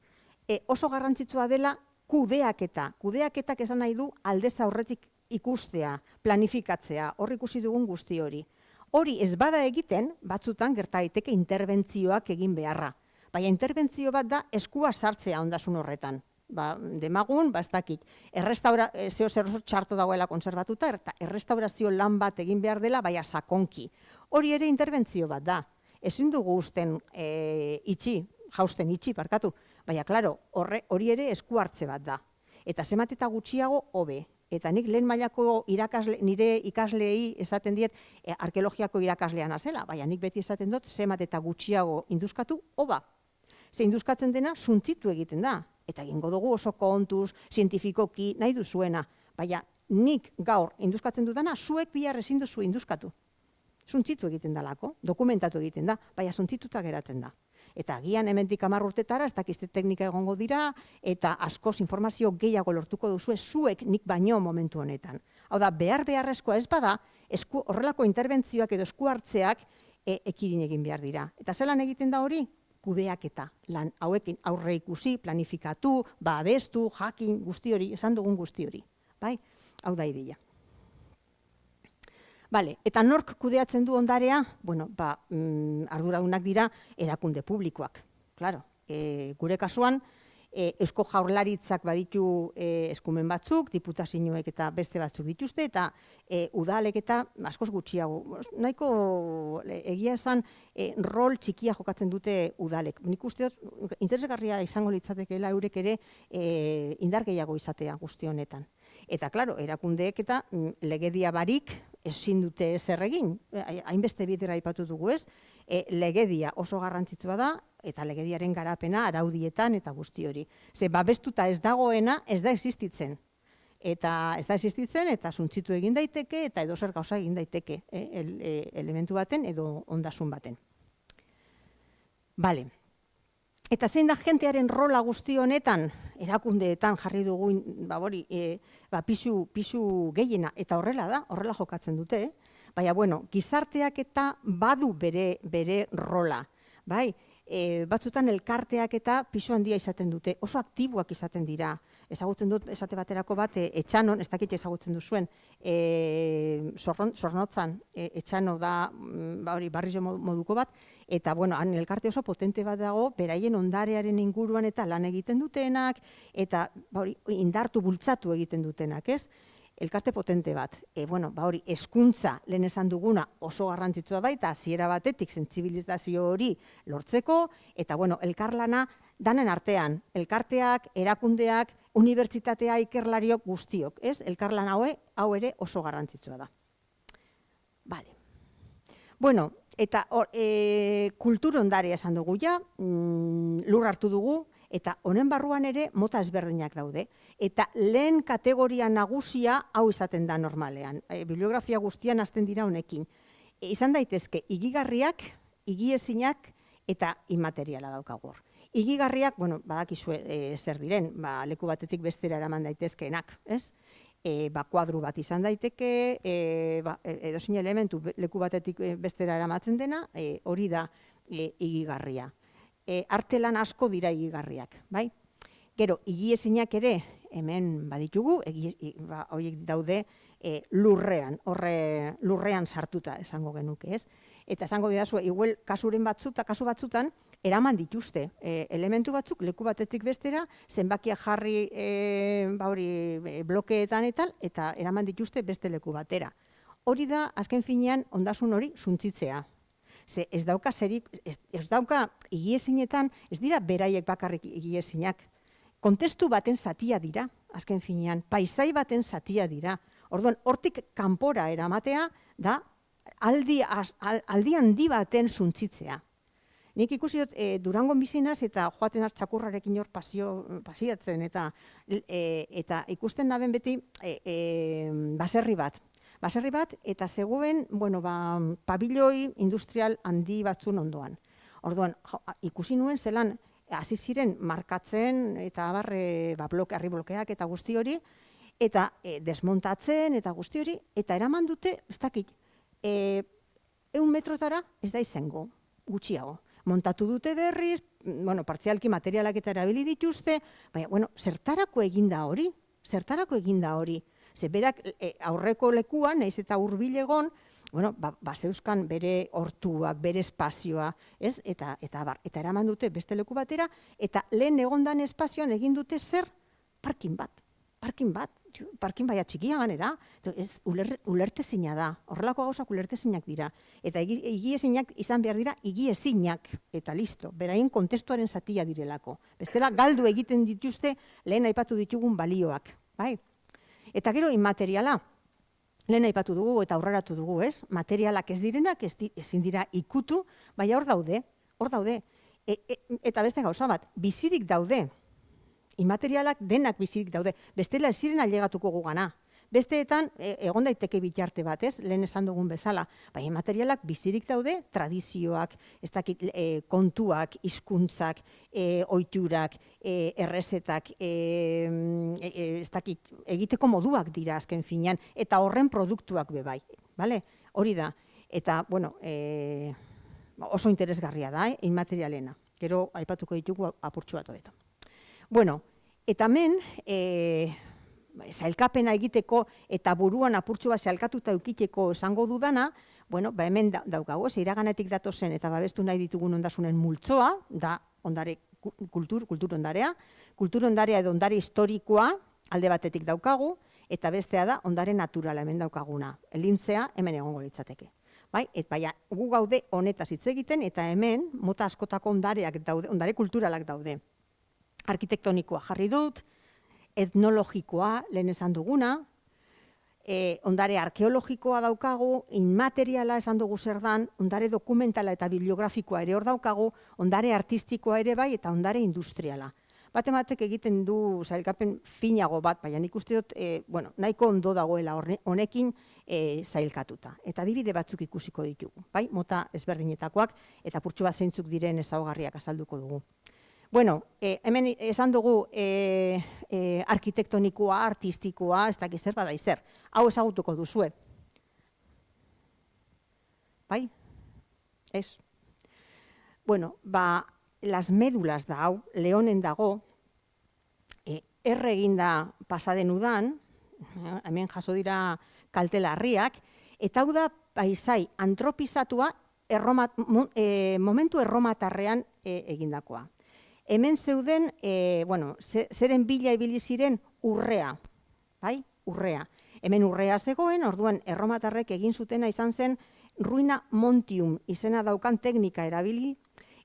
Oso garrantzitsua dela kudeaketa. Kudeaketak esan nahi du aldez aurretik ikustea, planifikatzea, hor ikusi dugun guzti hori. Hori ez bada egiten, batzutan gerta daiteke interbentzioak egin beharra. Baina interbentzio bat da eskua sartzea ondasun horretan. Demagun, ez dakit, zer oso txarto dagoela konservatuta, eta errestaurazio lan bat egin behar dela, baina sakonki. Hori ere interbentzio bat da. Ezin dugu usten jausten itxi, baina, klaro, hori ere esku hartze bat da. Eta zemat eta gutxiago, hobe. Eta nik lehen mailako nire ikasleei esaten diet arkeologiako irakaslean azela, baina nik beti esaten dut zemat eta gutxiago induzkatu, hoba. Ze induzkatzen dena suntzitu egiten da. Eta egingo dugu oso kontuz, zientifikoki, nahi duzuena. Baina nik gaur induzkatzen dudana, zuek bihar ezin duzu induzkatu. Suntzitu egiten dalako, dokumentatu egiten da, baina suntzituta geratzen da. Eta agian hemendik 10 urtetara, ez dakizte teknika egongo dira, eta askoz informazio gehiago lortuko duzue zuek nik baino momentu honetan. Hau da, beharrezkoa ez bada, horrelako interbentzioak edo esku hartzeak ekidin egin behar dira. Eta zelan egiten da hori? Kudeaketa. Lan hauekin aurre ikusi, planifikatu, babestu, jakin, guzti hori, esan dugun guzti hori. Bai? Hau da ideia. Bale, eta nork kudeatzen du ondarea? Bueno, arduradunak dira erakunde publikoak. Claro, gure kasuan, Eusko Jaurlaritzak baditu eskumen batzuk, diputazioek eta beste batzuk dituzte, eta udalek eta askoz gutxiago. Nahiko egia esan rol txikia jokatzen dute udalek. Nik uste dut, interesgarria izango litzatekeela eurek ere indar gehiago izatea guzti honetan. Eta, klaro, erakundeek eta legedia barik ezin dute zer egin. Hainbeste bidera aipatu dugu ez, legedia oso garrantzitsua da, eta legediaren garapena araudietan eta guzti hori. Ze babestuta ez dagoena ez da existitzen. Eta ez da existitzen eta suntzitu egin daiteke eta edozer gauza egin daiteke elementu baten edo ondasun baten. Bale. Eta zein da jentearen rola guzti honetan, erakundeetan jarri dugu pisu gehiena, eta horrela jokatzen dute, baina, bueno, gizarteak eta badu bere rola, bai? Batzutan elkarteak eta pisu handia izaten dute, oso aktiboak izaten dira. Ezagutzen dut, esate baterako bat, etxanon, ez dakit ezagutzen duzuen, Zornotzan, etxano da, barrio moduko bat, eta, bueno, han elkarte oso potente bat dago, beraien ondarearen inguruan eta lan egiten dutenak, eta indartu bultzatu egiten dutenak, ez? elkarte potente bat. Hori, hezkuntza lehen esan duguna oso garrantzitsua baita, hasiera batetik sentsibilizazio hori lortzeko, eta elkarlana danen artean, elkarteak, erakundeak, unibertsitatea, ikerlariok guztiok, ez? Elkarlan hau ere oso garrantzitsua da. Bale. Eta kultur ondarea esan dugu ja, lur hartu dugu, eta honen barruan ere mota ezberdinak daude. Eta lehen kategoria nagusia hau izaten da normalean. Bibliografia guztian hasten dira honekin. Izan daitezke, higigarriak, higiezinak eta inmateriala daukagu hor. Higigarriak, badakizue zer diren, leku batetik bestera eraman daitezkeenak, ez? Kuadru bat izan daiteke, edozein elementu leku batetik bestera eramatzen dena, hori da higigarria. Artelan asko dira higigarriak, bai? Gero, higiezinak ere hemen baditugu, horiek daude lurrean sartuta esango genuke, ez? Eta esango didazu, igual kasu batzutan, eraman dituzte elementu batzuk leku batetik bestera, zenbakiak jarri blokeetan eta eraman dituzte beste leku batera. Hori da, azken finean, ondasun hori suntzitzea. Ze ez dauka higiezinetan, ez dira beraiek bakarrik higiezinak. Kontestu baten zatia dira, azken finean, paisai baten zatia dira. Orduan, hortik kanpora eramatea da aldi handi baten suntzitzea. Nik ikusi dut Durangon bizinaz eta joaten az txakurrarekin hor pasiatzen eta ikusten naben beti baserri bat. Baserri bat eta zegoen, pabilloi industrial handi batzun ondoan. Orduan, ikusi nuen zelan hasi ziren markatzen eta harri blokeak eta guzti hori, eta desmontatzen eta guzti hori, eta eraman dute, ez dakit, 100 metrotara ez da izango, gutxiago. Montatu dute berriz, partzialki materialak eta erabili dituzte, baina, zertarako eginda hori? Zertarako eginda hori? Zeberak aurreko lekuan, nahiz eta hurbil egon, zeuzkan bere hortuak, bere espazioa, ez? Eta eraman dute beste leku batera, eta lehen egondan espazioan egin dute zer? Parkin bat. Parkin baia txikia ganera, ulertezina da, horrelako gauzak ulertezinak dira. Eta higiezinak izan behar dira higiezinak, eta listo, beraien kontestuaren zatia direlako. Bestela, galdu egiten dituzte lehen aipatu ditugun balioak. Eta gero, inmateriala, lehen aipatu dugu eta aurreratu dugu, ez? Materialak ez direnak, ezin dira ikutu, baina hor daude. Eta beste gauza bat, bizirik daude. Inmaterialak denak bizirik daude. Bestela ez ziren ailegatuko gugana. Besteetan, egon daiteke bitarte bat, ez? Lehen esan dugun bezala. Baina inmaterialak bizirik daude, tradizioak, ez dakit, kontuak, hizkuntzak, ohiturak, errezetak, ez dakit, egiteko moduak dira azken finean, eta horren produktuak bebai. Hori da. Eta, oso interesgarria da, inmaterialena. Gero, aipatuko ditugu apurtxu bat hobeto. Eta hemen, zailkapena egiteko eta buruan apurtxua zailkatuta eukiteko esango dudana, hemen daukago, iraganetik datozen eta babestu nahi ditugun ondasunen multzoa, da kultur ondarea, edo ondare historikoa alde batetik daukagu, eta bestea da ondare naturala hemen daukaguna, elintzea hemen egongo litzateke. Baina gu gaude honetaz hitz egiten, eta hemen mota askotako ondareak daude, ondare kulturalak daude. Arkitektonikoa jarri dut, etnologikoa lehen esan duguna, ondare arkeologikoa daukagu, inmateriala esan dugu zer dan, ondare dokumentala eta bibliografikoa ere hor daukagu, ondare artistikoa ere bai eta ondare industriala. Batematek egiten du zailkapen finago bat, baina nik uste dut nahiko ondo dagoela honekin zailkatuta. Eta adibide batzuk ikusiko ditugu, mota ezberdinetakoak eta purtsu bat zeintzuk diren ezaugarriak azalduko dugu. Hemen esan dugu arkitektonikoa, artistikoa, ez dakiz zer bada izer. Hau ezagutuko duzue. Ez? Las médulas da hau, Leonen dago, erre eginda pasaden udan, hemen jaso dira kalte larriak, eta hau da paisai antropizatua momentu erromatarrean egindakoa. Hemen zeuden, zeren bila ibili ziren urrea, urrea. Hemen urrea zegoen, orduan erromatarrek egin zutena izan zen ruina montium izena daukan teknika erabili,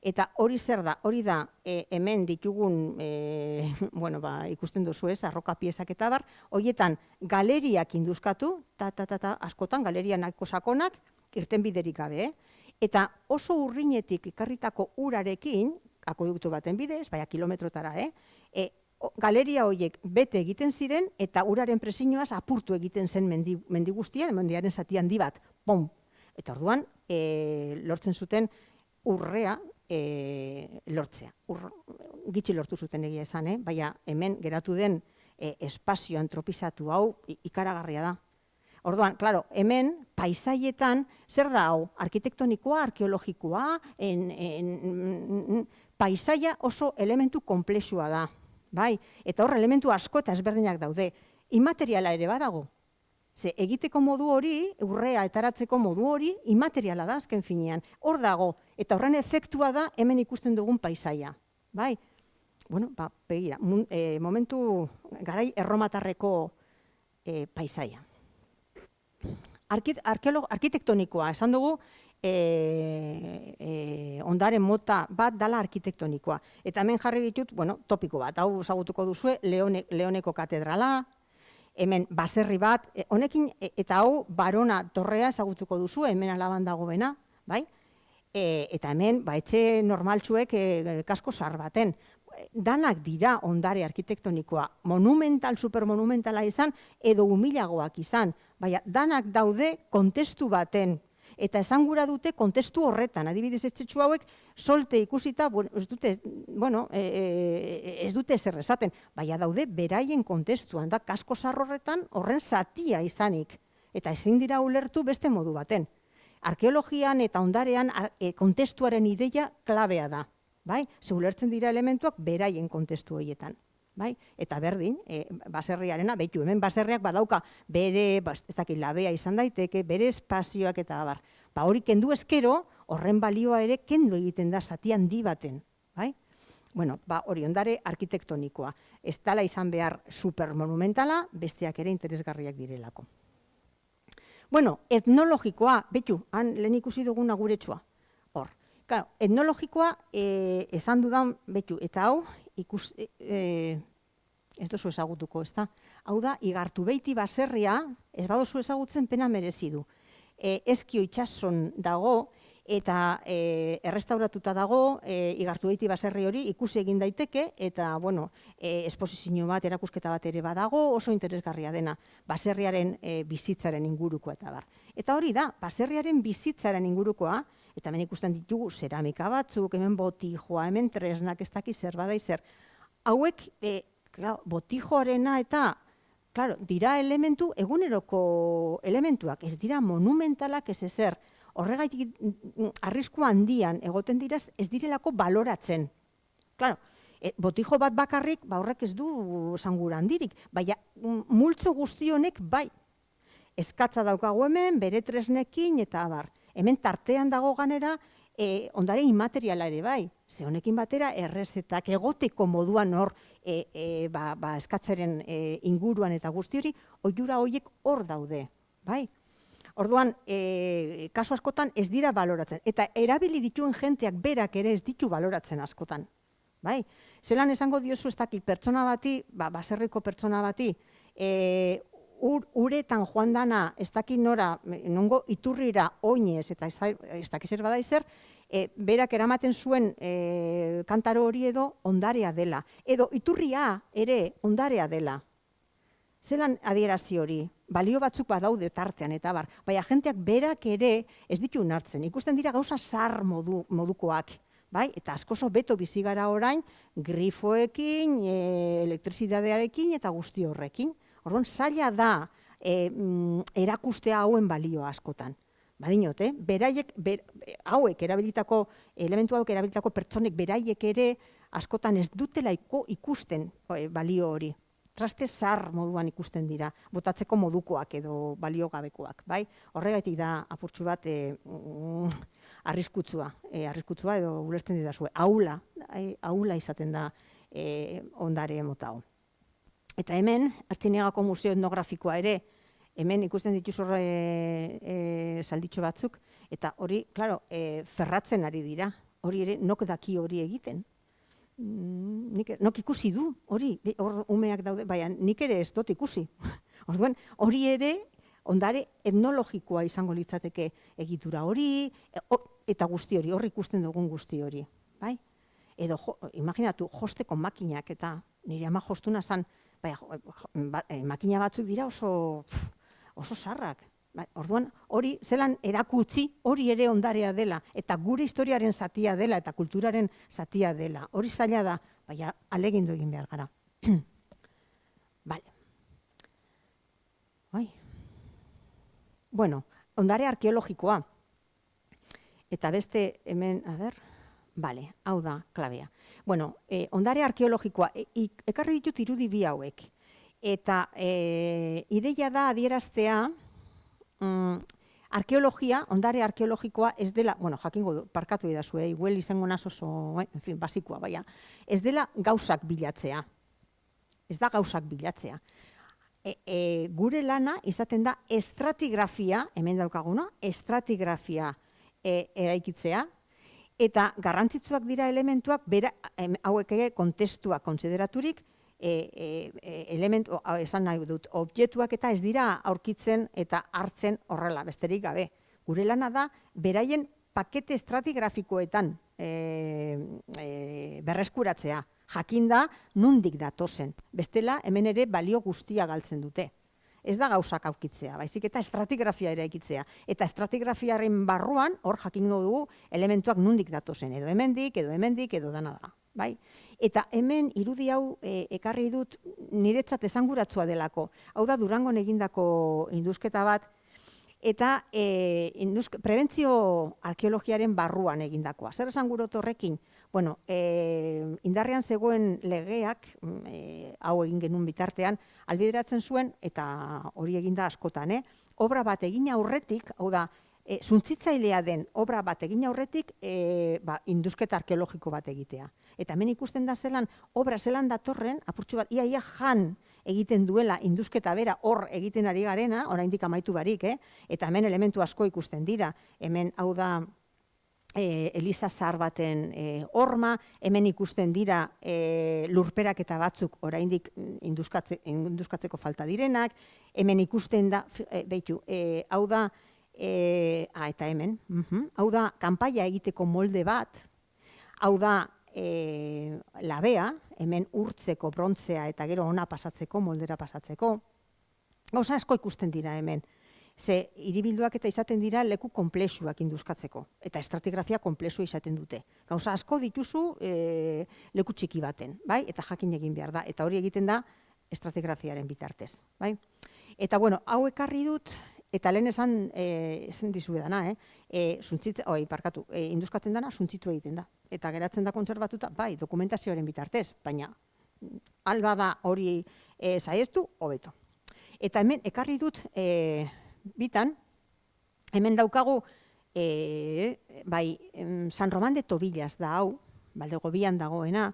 eta hori zer da? Hori da hemen ditugun, ikusten duzu ez, arroka piezak eta bar, horietan galeriak induzkatu, askotan galeria nahiko sakonak, irtenbiderik gabe, eta oso urrinetik ikarritako urarekin, akoduktu baten bidez, kilometrotara, galeria horiek bete egiten ziren, eta uraren presioaz apurtu egiten zen mendi guztian, mendiaren zati handi bat, pom! Eta orduan, lortzen zuten urrea lortzea. Gitxi lortu zuten egia esan, baina hemen geratu den espazio antropizatu hau ikaragarria da. Orduan, klaro, hemen, paisaietan, zer da hau? Arkitektonikoa, arkeologikoa, paisaia oso elementu komplexua da. Bai, eta hor elementu asko eta ezberdinak daude. Inmateriala ere badago. Ze egiteko modu hori, urrea etaratzeko modu hori, inmateriala da azken finean. Hor dago, eta horren efektua da hemen ikusten dugun paisaia. Bai, begira, momentu garai erromatarreko paisaia. Arkitektonikoa, esan dugu, ondare mota bat dala arkitektonikoa. Eta hemen jarri ditut, topiko bat, hau ezagutuko duzue, Leoneko katedrala, hemen baserri bat, honekin, eta hau Barona torrea ezagutuko duzue, hemen alaban dagoena, bai? Eta hemen, etxe normaltsuek kasko zahar baten. Danak dira ondare arkitektonikoa, monumental, supermonumentala izan, edo humilagoak izan, baina danak daude kontestu baten, eta esan gura dute kontestu horretan, adibidez etxetxu hauek, solte ikusita, ez dute ezer esaten, baina daude beraien kontestuan, da kasko zahar horretan horren zatia izanik, eta ezin dira ulertu beste modu baten. Arkeologian eta ondarean kontestuaren ideia klabea da. Ze ulertzen dira elementuak beraien kontestu horietan. Eta berdin, baserriarena, behitu, hemen baserriak badauka bere, ez dakit labea izan daiteke, bere espazioak eta abar. Hori kendu ezkero, horren balioa ere kendu egiten da zati handi baten. Hori ondare arkitektonikoa. Ez dela izan behar supermonumentala, besteak ere interesgarriak direlako. Etnologikoa, behitu, han lehen ikusi duguna guretsua. Hor. Etnologikoa esan dudan, behitu, eta hau, ez dozu ezagutuko, ez da? Hau da, Igartubeiti baserria, ez badozu ezagutzen pena merezi du. Ezkio itsason dago, eta errestauratuta dago, Igartubeiti baserri hori ikusi egin daiteke, eta, esposizio bat, erakusketa bat ere badago, oso interesgarria dena, baserriaren bizitzaren ingurukoa eta bar. Eta hori da, baserriaren bizitzaren ingurukoa, eta hemen ikusten ditugu zeramika batzuk, hemen botijoa, hemen tresnak, ez dakiz zer badai zer. Hauek, botijoarena eta, dira elementu, eguneroko elementuak, ez dira monumentalak ez ezer. Horregaitik arrisku handian egoten diraz, ez direlako baloratzen. Botijo bat bakarrik, horrek ez du zangura handirik, baina multzo guzti honek bai. Eskatza daukagu hemen, bere tresnekin eta abar. Hemen tartean dago ganera, ondare inmateriala ere bai. Ze honekin batera, errezetak egoteko moduan hor eskatzaren inguruan eta guzti hori, ohiura horiek hor daude. Orduan, kasu askotan ez dira baloratzen. Eta erabili dituen jenteak berak ere ez ditu baloratzen askotan. Zelan esango diozu ez dakit pertsona bati, baserriko pertsona bati, uretan joan dana, ez dakit nora, nongo iturrira oinez, eta ez dakit zer badaizer, berak eramaten zuen kantaro hori edo ondarea dela. Edo iturria ere ondarea dela. Zelan adierazi hori? Balio batzuk badaude tartean eta bar. Baina jenteak berak ere ez ditu nartzen. Ikusten dira gauza zar modukoak. Eta askoso beto bizi gara orain, grifoekin, elektrizidadearekin eta guzti horrekin. Orduan, zaila da erakustea hauen balioa askotan. Badinot, hauek erabilitako, elementu hauek erabilitako pertsonek beraiek ere askotan ez dutela ikusten balio hori. Traste zar moduan ikusten dira, botatzeko modukoak edo baliogabekoak. Horregatik da apurtxu bat arriskutsua edo ulertzen didazue. Aula izaten da ondare mota hau. Eta hemen, Artziniegako Museo Etnografikoa ere hemen ikusten dituz salditxo batzuk, eta hori, klaro, ferratzen ari dira, hori ere nok daki hori egiten. Nok ikusi du, hori, hor umeak daude, baina nik ere ez dut ikusi. Orduan, hori ere, ondare etnologikoa izango litzateke egitura hori, eta guzti hori, hor ikusten dugun guzti hori. Bai? Edo, imaginatu, josteko makinak, eta nire ama jostuna zan, makina batzuk dira oso sarrak. Orduan, hori zelan erakutsi, hori ere ondarea dela, eta gure historiaren zatia dela, eta kulturaren zatia dela. Hori zaila da, baina alegindu egin behar gara. Bale. Bai. Bueno, ondare arkeologikoa. Eta beste hemen, bale, hau da, klabea. Bueno, ondare arkeologikoa, ekarri ditut irudi bi hauek. Eta ideia da adieraztea, arkeologia, ondare arkeologikoa ez dela, bueno, jakingo du, parkatu edazu, igual izango naz oso, en fin, basikoa, baina, ez dela gauzak bilatzea. Ez da gauzak bilatzea. Gure lana izaten da estratigrafia, hemen daukaguna, estratigrafia eraikitzea, eta garrantzitsuak dira elementuak, hauek kontestua kontsideraturik, esan nahi dut, objektuak eta ez dira aurkitzen eta hartzen horrela, besterik gabe. Gure lana da, beraien pakete estratigrafikoetan berreskuratzea, jakinda nundik datozen. Bestela, hemen ere balio guztia galtzen dute. Ez da gauzak aurkitzea, baizik eta estratigrafia eraikitzea. Eta estratigrafiaren barruan, hor jakingo dugu, elementuak nundik datozen, edo hemendik, edo dana da. Bai? Eta hemen irudi hau ekarri dut niretzat esanguratsua delako. Hau da Durangon egindako indusketa bat, eta prebentzio arkeologiaren barruan egindakoa. Zer esangurot horrekin? Bueno, indarrean zegoen legeak, hau egin genuen bitartean, albideratzen zuen, eta hori eginda askotan, obra bat egin aurretik, hau da, suntzitzailea den obra bat egin aurretik indusketa arkeologiko bat egitea. Eta hemen ikusten da zelan, obra zelan datorren, apurtxo bat, ia jan egiten duela indusketa bera hor egiten ari garena, oraindik amaitu barik, eta hemen elementu asko ikusten dira. Hemen, hau da, Eliza zahar baten horma, hemen ikusten dira lurperak eta batzuk oraindik induskatzeko falta direnak, hemen ikusten da, hau da, eta hemen, hau da, kanpaia egiteko molde bat, hau da, labea, hemen urtzeko, brontzea eta gero ona pasatzeko, moldera pasatzeko. Gauza asko ikusten dira hemen. Ze hiribilduak eta izaten dira leku konplexuak induskatzeko. Eta estratigrafia konplexua izaten dute. Gauza asko dituzu leku txiki baten, bai? Eta jakin egin behar da. Eta hori egiten da estratigrafiaren bitartez, bai? Eta bueno, hau ekarri dut, eta lehen esan dizu edana, induskatzen dana suntzitu egiten da. Eta geratzen da kontserbatuta, bai, dokumentazioaren bitartez, baina alba da hori saiestu, hobeto. Eta hemen ekarri dut bitan, hemen daukagu, San Roman de Tobillas da hau, Valdegobian dagoena,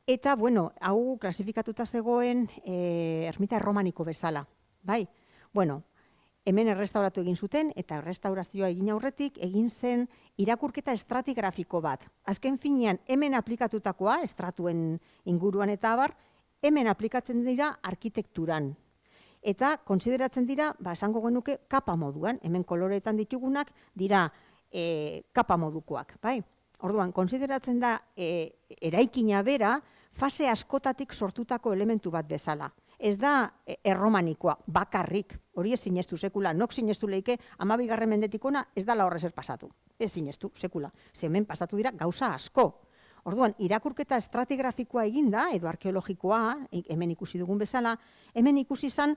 eta, bueno, hau klasifikatuta zegoen ermita erromaniko bezala, bai? Bueno, hemen errestauratu egin zuten, eta errestaurazioa egin aurretik, egin zen irakurketa estratigrafiko bat. Azken finean, hemen aplikatutakoa, estratuen inguruan eta abar, hemen aplikatzen dira arkitekturan. Eta kontsideratzen dira, esango genuke, kapa moduan, hemen koloreetan ditugunak, dira kapa modukoak, bai? Orduan, konsideratzen da eraikina bera, fase askotatik sortutako elementu bat bezala. Ez da erromanikoa, bakarrik, hori ez sinestu sekula, nok sinestu leike, 12. mendetik ona ez dala horrezer pasatu. Ez sinestu sekula, hemen pasatu dira gauza asko. Orduan, irakurketa estratigrafikoa eginda, edo arkeologikoa, hemen ikusi dugun bezala, hemen ikusi zan,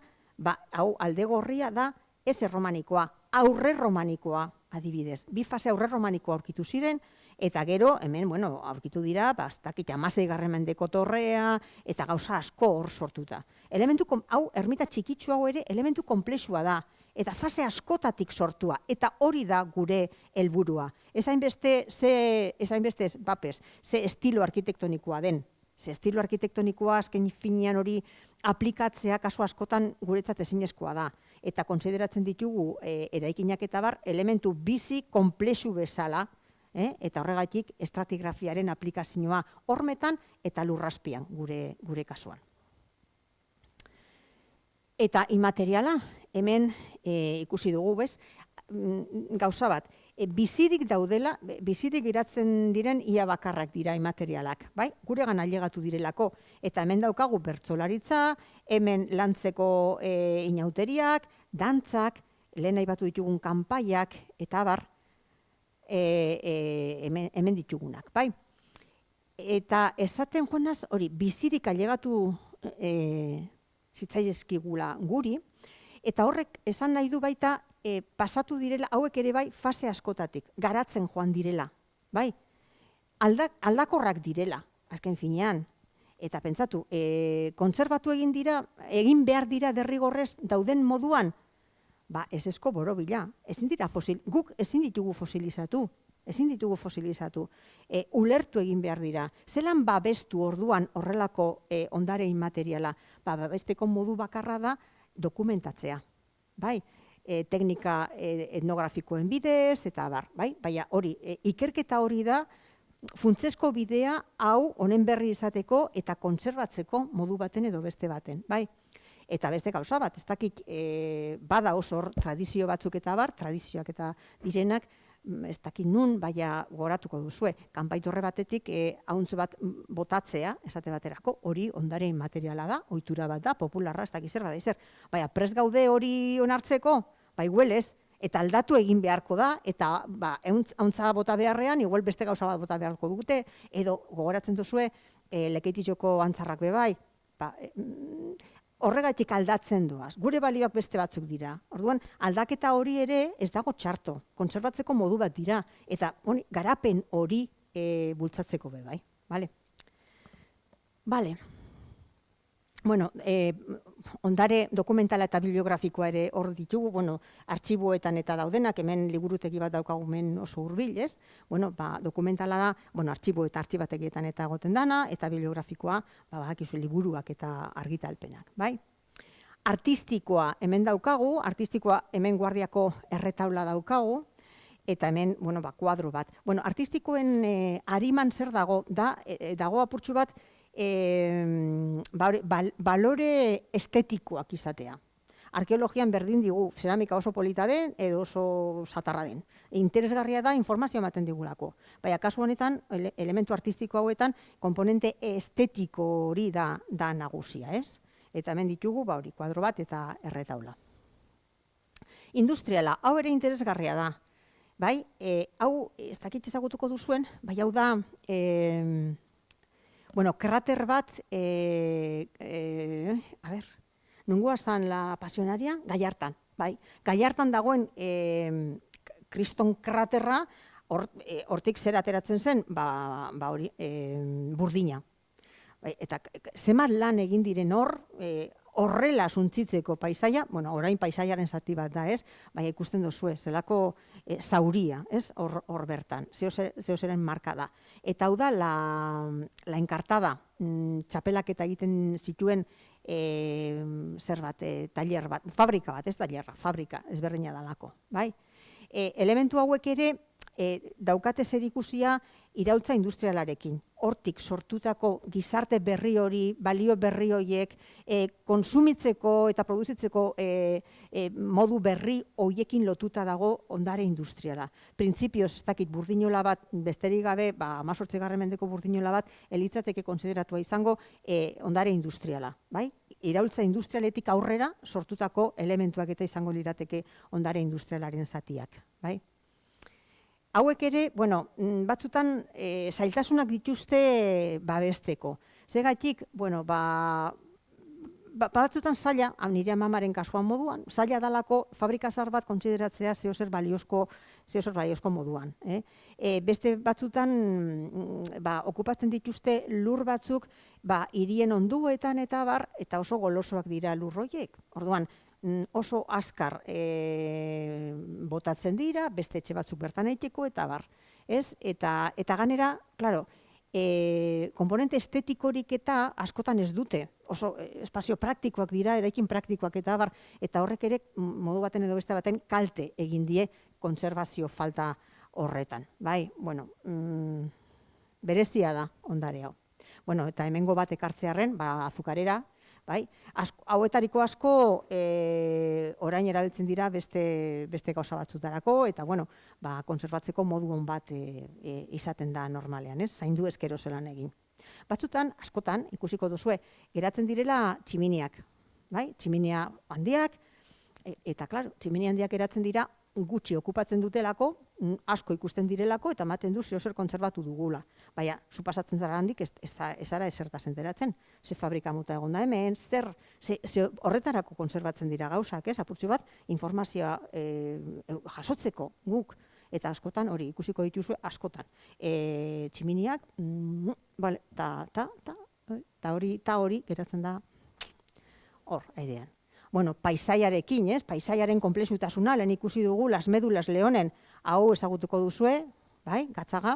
hau alde gorria da, ez erromanikoa, aurre romanikoa adibidez. Bi fase aurre romanikoa aurkitu ziren, eta gero, hemen, bueno, aurkitu dira, bastakit 16. mendeko torrea, eta gauza asko hor sortuta. Hau, ermita txikitsu hau ere, elementu konplexua da, eta fase askotatik sortua, eta hori da gure helburua. Ez hainbeste, ze estilo arkitektonikoa den, Ze estilo arkitektonikoa azken finean hori aplikatzea kasu askotan guretzat ezinezkoa da. Eta konsideratzen ditugu eraikinak eta bar elementu bizi konplexu bezala, eta horregatik estratigrafiaren aplikazioa hormetan eta lurrazpian gure kasuan. Eta imateriala, hemen ikusi dugu, bez, gauza bat, bizirik daudela, bizirik geratzen diren ia bakarrak dira imaterialak, bai? Guregan ailegatu direlako, eta hemen daukagu bertsolaritza, hemen lantzeko inauteriak, dantzak, lehen aipatu ditugun kanpaiak, eta bar, hemen ditugunak, bai? Eta esaten joanaz, hori, bizirik ailegatu zitzaizkigula guri, eta horrek esan nahi du baita pasatu direla, hauek ere bai fase askotatik, garatzen joan direla, bai? Aldakorrak direla, azken finean, eta pentsatu, kontserbatu egin behar dira derrigorrez dauden moduan, ba, ezezko borobila, guk ezin ditugu fosilizatu, ulertu egin behar dira. Zelan babestu orduan horrelako ondare inmateriala? Ba, babesteko modu bakarra da dokumentatzea, bai? Teknika etnografikoen bidez, eta bar, bai? Baina hori, ikerketa hori da, funtsezko bidea hau honen berri izateko eta kontserbatzeko modu baten edo beste baten, bai? Eta beste gauza bat, ez dakit bada oso tradizio batzuk eta bar, tradizioak eta direnak, ez dakit nun, baina goratuko duzue. Kanpaitorre batetik hauntz bat botatzea, esate baterako, hori ondare materiala da, ohitura bat da, popularra, ez dakit zer bada izer. Baina prest gaude hori onartzeko, bai huelez, eta aldatu egin beharko da, eta hauntza bota beharrean, igual beste gauza bat bota beharko dute, edo gogoratzen duzue, Lekeitioko antzarrak bebai, horregatik aldatzen doaz. Gure balioak beste batzuk dira. Orduan, aldaketa hori ere ez dago txarto. Kontserbatzeko modu bat dira. Eta garapen hori bultzatzeko be bai. Bale. Bueno, ondare dokumentala eta bibliografikoa ere hor ditugu, bueno, artxiboetan eta daudenak, hemen liburutegi bat daukagu hemen oso hurbil, ez? Bueno, dokumentala da, bueno, artxibo eta artxibategietan eta egoten dana, eta bibliografikoa, badakizu liburuak eta argitalpenak, bai? Artistikoa hemen daukagu, artistikoa hemen Guardiako erretaula daukagu, eta hemen, bueno, kuadro bat. Bueno, artistikoen ariman zer dago, dago apurtxu bat, balore estetikoak izatea. Arkeologian berdin digu, zeramika oso polita den edo oso satarra den. Interesgarria da informazio ematen digulako. Baina kasu honetan, elementu artistiko hauetan, komponente estetiko hori da nagusia, ez? Eta hemen ditugu, hori, kuadro bat eta erretaula. Industriala, hau ere interesgarria da. Bai, hau, ez dakit ezagutuko duzuen, bai hau da, bueno, krater bat, nungoa zan la pasionaria? Gallartan, bai. Gallartan dagoen kriston kraterra, hortik zer ateratzen zen, hori, burdina. Eta zenbat lan egin diren horrela suntzitzeko paisaia, bueno, orain paisaiaren zati bat da, ez? Baina ikusten duzue, zelako zauria, ez? Hor bertan, zeozeren marka da. Eta hau da, la enkartada, txapelak eta egiten zituen zer bat, taller bat, fabrika bat, ez tallerra, fabrika, ezberdina dalako, bai? Elementu hauek ere daukate zerikusia iraultza industrialarekin. Hortik sortutako gizarte berri hori, balio berri horiek, konsumitzeko eta produzitzeko modu berri horiekin lotuta dago ondare industriala. Printzipioz, ez dakit burdinola bat, besterik gabe, 18. mendeko burdinola bat, elitzateke konsideratua izango ondare industriala, bai? Iraultza industrialetik aurrera sortutako elementuak eta izango lirateke ondare industrialaren zatiak, bai? Hauek ere, bueno, batzutan zailtasunak dituzte babesteko. Zegatik, bueno, batzutan zaila, nire amamaren kasuan moduan, zaila dalako fabrika zahar bat kontsideratzea zeozer baliozko moduan. Beste batzutan okupatzen dituzte lur batzuk hirien onduetan eta bar, eta oso golosoak dira lurroiek. Orduan, oso azkar botatzen dira, beste etxe batzuk bertan eiteko eta bar. Eta ganera, klaro, komponente estetikorik eta askotan ez dute. Oso espazio praktikoak dira, eraikin praktikoak eta abar, eta horrek ere modu baten edo beste baten kalte egin die kontserbazio falta horretan. Bai, bueno, berezia da ondare hau. Bueno, eta hemengo bat ekartzearren, azukarera, bai, hauetariko asko orain erabiltzen dira beste gauza batzutarako, eta bueno, kontserbatzeko modu on bat izaten da normalean, ez? Zaindu eskero zelan egin. Batzutan, askotan, ikusiko duzue, geratzen direla tximiniak, bai? Tximinia handiak, eta klaro, tximinia handiak geratzen dira gutxi okupatzen dutelako, asko ikusten direlako, eta ematen du zer kontserbatu dugula. Baina, zu pasatzen zara handik, ez zara ezertaz enteratzen. Ze fabrika muta egon da hemen, horretarako kontserbatzen dira gauzak, ez? Apurtxo bat, informazioa jasotzeko guk, eta askotan hori ikusiko dituzu askotan. Tximiniak, eta hori geratzen da hor, aidean. Bueno, paisaiarekin, ez? Paisaiaren konplexutasuna, lehen ikusi dugu, Las Médulas Leonen, hau ezagutuko duzue, bai, gatzaga,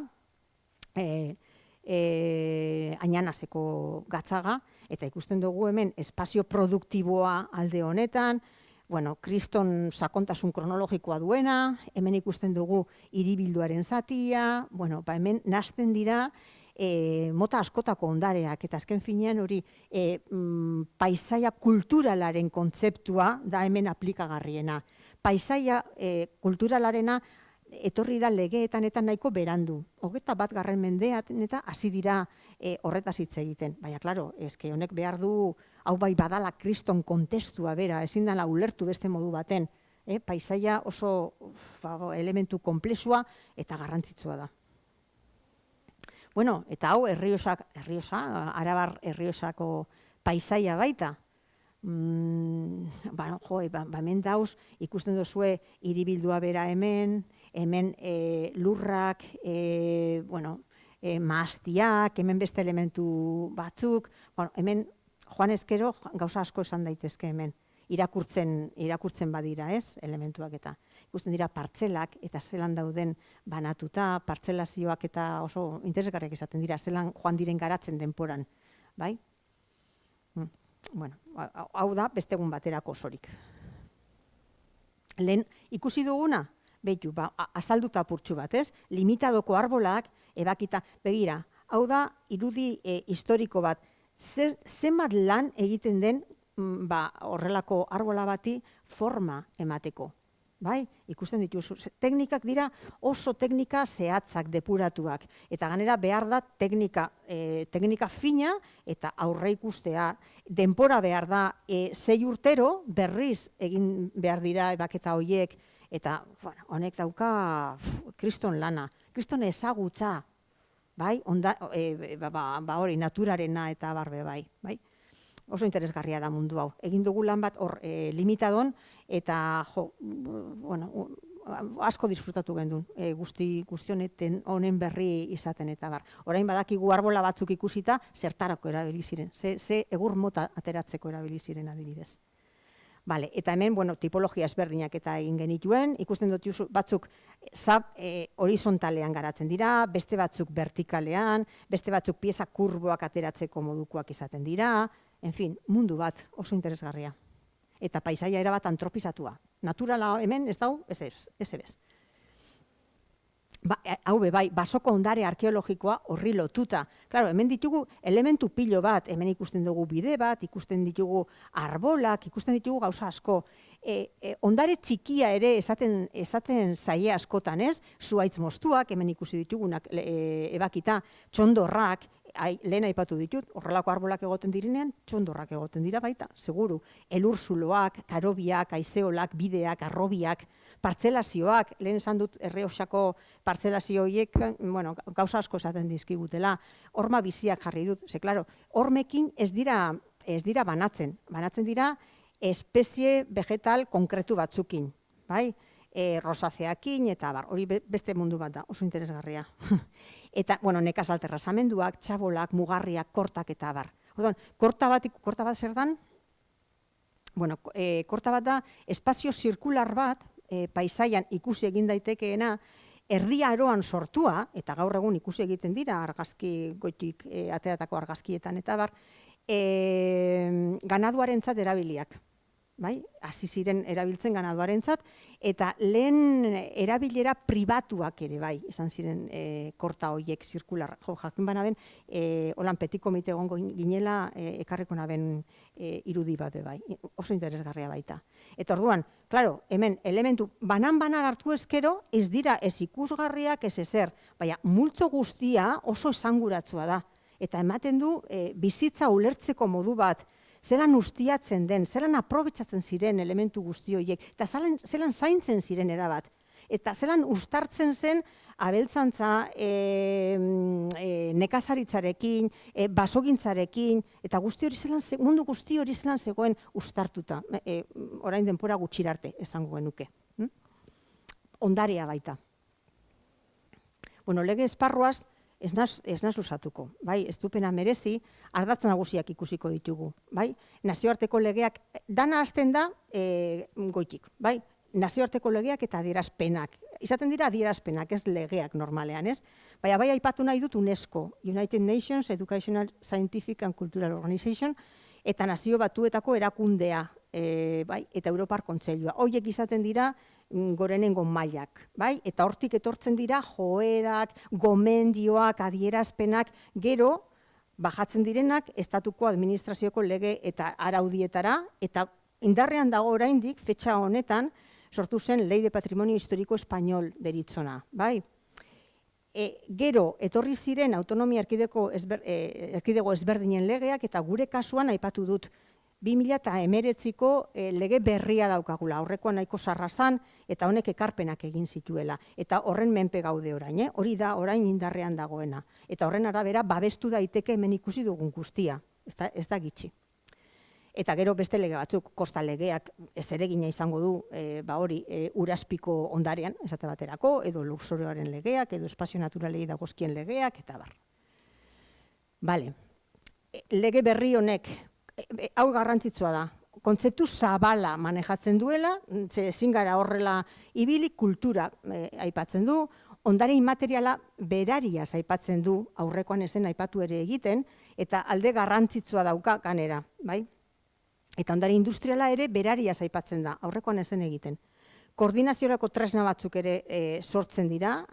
Añanaseko gatzaga, eta ikusten dugu hemen espazio produktiboa alde honetan, bueno, kriston sakontasun kronologikoa duena, hemen ikusten dugu hiribilduaren zatia, bueno, hemen nahasten dira mota askotako ondareak, eta azken finean hori paisaia kulturalaren kontzeptua da hemen aplikagarriena. Paisaia kulturalarena etorri da legeetan eta nahiko berandu. 21. mendean eta hasi dira horretaz hitz egiten. Baina, klaro, eske honek behar du, hau bai badala kriston kontestua bera, ezin dela ulertu beste modu baten. Paisaia oso elementu konplexua eta garrantzitsua da. Bueno, eta hau Errioxa, Arabar Errioxako paisaia baita. Hemen dauz, ikusten duzue hiribildua bera hemen lurrak, mahastiak, hemen beste elementu batzuk. Hemen, joan ezkero, gauza asko esan daitezke hemen. Irakurtzen badira, ez, elementuak eta. Ikusten dira partzelak eta zelan dauden banatuta, partzelazioak eta oso interesgarriak izaten dira, zelan joan diren garatzen denporan, bai? Bueno, hau da beste egun baterako osorik. Lehen ikusi duguna, behitu, azalduta apurtxu bat, ez? Limitadoko arbolak, ebakita, begira, hau da irudi historiko bat, zenbat lan egiten den horrelako arbola bati forma emateko. Bai, ikusten dituzu. Teknikak dira oso teknika zehatzak, depuratuak. Eta ganera behar da teknika fina eta aurre ikustea. Denpora behar da 6 urtero berriz egin behar dira ebaketa horiek. Eta honek dauka kriston lana, kriston ezagutza. Bai, hori naturarena eta barbe bai. Oso interesgarria da mundu hau. Egin dugu lan bat hor limitadon, eta asko disfrutatu gendun, guztioneten honen berri izaten eta bar. Orain badakigu arbola batzuk ikusita, zertarako erabili ziren, ze egur mota ateratzeko erabili ziren adibidez. Vale, eta hemen, tipologia ezberdinak eta egin genituen, ikusten dut batzuk horizontalean garatzen dira, beste batzuk vertikalean, beste batzuk pieza kurboak ateratzeko modukoak izaten dira, en fin, mundu bat oso interesgarria. Eta paisaia erabat antropizatua. Naturala hemen ez dau, ez ebez. Hau bai, basoko ondare arkeologikoa horri lotuta. Claro, hemen ditugu elementu pilo bat, hemen ikusten dugu bide bat, ikusten ditugu arbolak, ikusten ditugu gauza asko. Ondare txikia ere esaten zaie askotan, ez? Zuhaitz moztuak, hemen ikusi ditugunak ebakita, txondorrak, lehen aipatu ditut, horrelako arbolak egoten direnean, txondorrak egoten dira baita, seguru. Elurzuloak, karobiak, aizeolak, bideak, arrobiak, partzelazioak, lehen esan dut Errioxako partzelazio horiek, gauza asko esaten dizkigutela, horma biziak jarri dut, ze, klaro, hormekin ez dira banatzen dira espezie vegetal konkretu batzukin, bai? Rosaceakin eta hori beste mundu bat da, oso interesgarria. Eta, nekazal terrazamenduak, txabolak, mugarriak, kortak eta bar. Korta bat zer dan? Korta bat da espazio zirkular bat, paisaian ikusi egin daitekeena, Erdi Aroan sortua, eta gaur egun ikusi egiten dira argazki goitik ateratako argazkietan eta bar, ganaduarentzat erabiliak. Bai? Hasi ziren erabiltzen ganaduarentzat, eta lehen erabilera pribatuak ere bai, izan ziren korta horiek zirkular. Jakin banaben, holan petit komite egongo ginela ekarriko naben irudi bat bai, oso interesgarria baita. Eta orduan, claro, hemen elementu banan hartu ezkero, ez dira ez ikusgarriak ez ezer, baina multzo guztia oso esanguratsua da. Eta ematen du bizitza ulertzeko modu bat, zelan ustiatzen den, zelan aprobetxatzen ziren elementu guzti horiek, eta zelan zaintzen ziren erabat. Eta zelan ustartzen zen abeltzantza, nekazaritzarekin, basogintzarekin, eta mundu guzti hori zelan zegoen ustartuta, orain denpora gutxirarte esango genuke. Ondarea baita. Bueno, lege esparruaz, ez naz lusatuko, bai, ez dupena merezi, ardatz nagusiak ikusiko ditugu, bai, nazioarteko legeak, dana hasten da goitik, bai, nazioarteko legeak eta adierazpenak, izaten dira adierazpenak, ez legeak normalean, ez? Bai, aipatu nahi dut UNESCO, United Nations Educational, Scientific and Cultural Organization, eta nazio batuetako erakundea, bai, eta Europar Kontseilua. Horiek izaten dira gorenengo mailak, bai? Eta hortik etortzen dira joerak, gomendioak, adierazpenak, gero bajatzen direnak estatuko administrazioko lege eta araudietara, eta indarrean dago oraindik fetxa honetan sortu zen Ley de Patrimonio Histórico Español deritzona, bai? Gero etorri ziren autonomia erkidego ezberdinen legeak, eta gure kasuan aipatu dut 2019ko lege berria daukagula, aurrekoan nahiko sarrazan, eta honek ekarpenak egin zituela. Eta horren menpe gaude orain, hori da orain indarrean dagoena. Eta horren arabera babestu daiteke hemen ikusi dugun guztia, ez da gitxi. Eta gero beste lege batzuk, kosta legeak ez eregina izango du, hori Uraspiko ondarean, esate baterako, edo lurzorioaren legeak, edo espazio naturalei dagozkien legeak, eta bar. Bale, lege berri honek, hau garrantzitsua da, kontzeptu zabala manejatzen duela, ezin gara horrela ibili, kultura aipatzen du, ondare inmateriala berariaz aipatzen du, aurrekoan ezen aipatu ere egiten, eta alde garrantzitsua dauka ganera, bai? Eta ondare industriala ere berariaz aipatzen da, aurrekoan ezen egiten. Koordinaziorako tresna batzuk ere sortzen dira,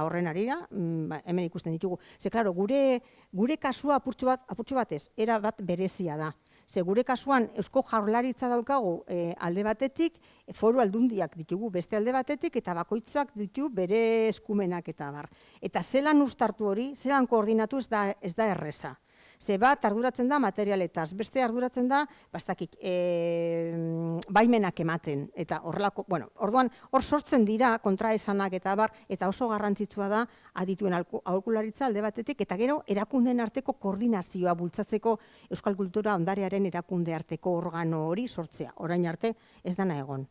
horren arira, hemen ikusten ditugu. Ze, klaro, gure kasua apurtxo batez, era bat berezia da. Ze, gure kasuan Eusko Jaurlaritza daukagu alde batetik, foru aldundiak ditugu beste alde batetik, eta bakoitzak ditu bere eskumenak eta bar. Eta zelan ustartu hori, zelan koordinatu ez da erreza. Ze bat arduratzen da materialetaz, beste arduratzen da, bastakik, baimenak ematen, eta horrelako, bueno, orduan, hor sortzen dira kontraesanak eta bar, eta oso garrantzitsua da adituen aholkularitza alde batetik, eta gero erakundeen arteko koordinazioa bultzatzeko euskal kultura ondarearen erakunde arteko organo hori sortzea, orain arte ez dana egon.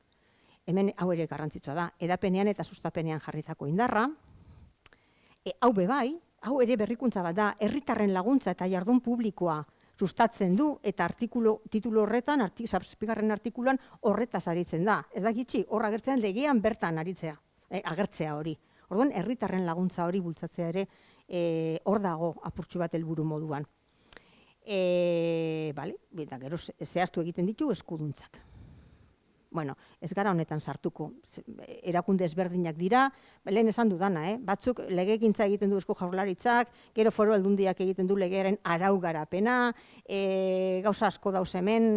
Hemen hau ere garrantzitsua da, edapenean eta sustapenean jarritako indarra, hau bebai, hau ere berrikuntza bat da, herritarren laguntza eta jardun publikoa sustatzen du, eta titulu horretan, 7. artikuluan horretaz aritzen da. Ez da gitxi, hor agertzen legean bertan agertzea hori. Orduan, herritarren laguntza hori bultzatzea ere hor dago apurtxu bat helburu moduan. Eta gero zehaztu egiten ditu eskuduntzak. Bueno, ez gara honetan sartuko, erakunde ezberdinak dira, lehen esan dudana, batzuk legegintza egiten du Eusko Jaurlaritzak, gero foru aldundiak egiten du legearen arau garapena, gauza asko dauz hemen,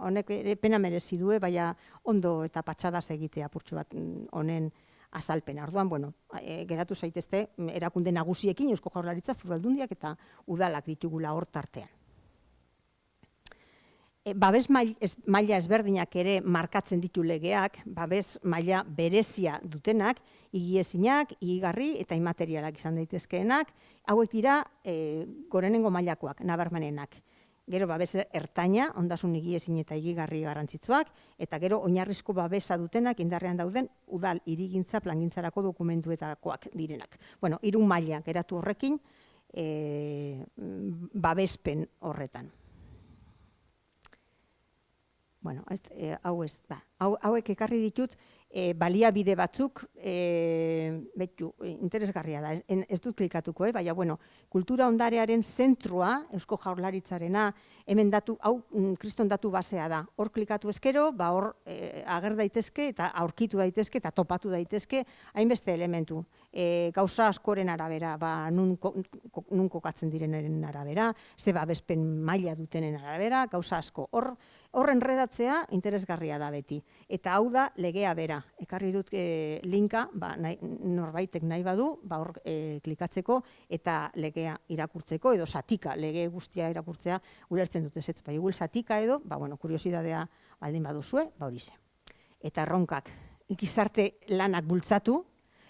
honek pena merezi du, baina ondo eta patxadaz egitea apurtxo bat honen azalpena. Orduan, bueno, geratu zaitezte erakunde nagusiekin Eusko Jaurlaritza, foru aldundiak eta udalak ditugula hor tartean. Babes maila ezberdinak ere markatzen ditu legeak, babes maila berezia dutenak, higiezinak, higigarri eta imaterialak izan daitezkeenak, hauek dira gorenengo mailakoak, nabarmenenak. Gero babes ertaina, ondasun higiezin eta higigarri garrantzitsuak, eta gero oinarrizko babesa dutenak indarrean dauden udal hirigintza plangintzarako dokumentuetakoak direnak. Bueno, 3 maila geratu horrekin babespen horretan. Bueno, hau ez da. Hauek ekarri ditut baliabide batzuk, interesgarria da, ez dut klikatuko, baina, bueno, kultura ondarearen zentrua, Eusko Jaurlaritzarena, hemen datu, hau, kriston datu basea da. Hor klikatu ezkero, hor ager daitezke, eta aurkitu daitezke, eta topatu daitezke, hainbeste elementu. Gauza askoren arabera, nun kokatzen direnaren arabera, ze babespen maila dutenen arabera, gauza asko. Hor enredatzea interesgarria da beti. Eta hau da legea bera. Ekarri dut linka, norbaitek nahi badu, hor klikatzeko eta legea irakurtzeko, edo satika lege guztia irakurtzea ulertzen dut ez. Bai, satika edo, kuriosidadea baldin baduzue, horixe. Eta erronkak, gizarte lanak bultzatu,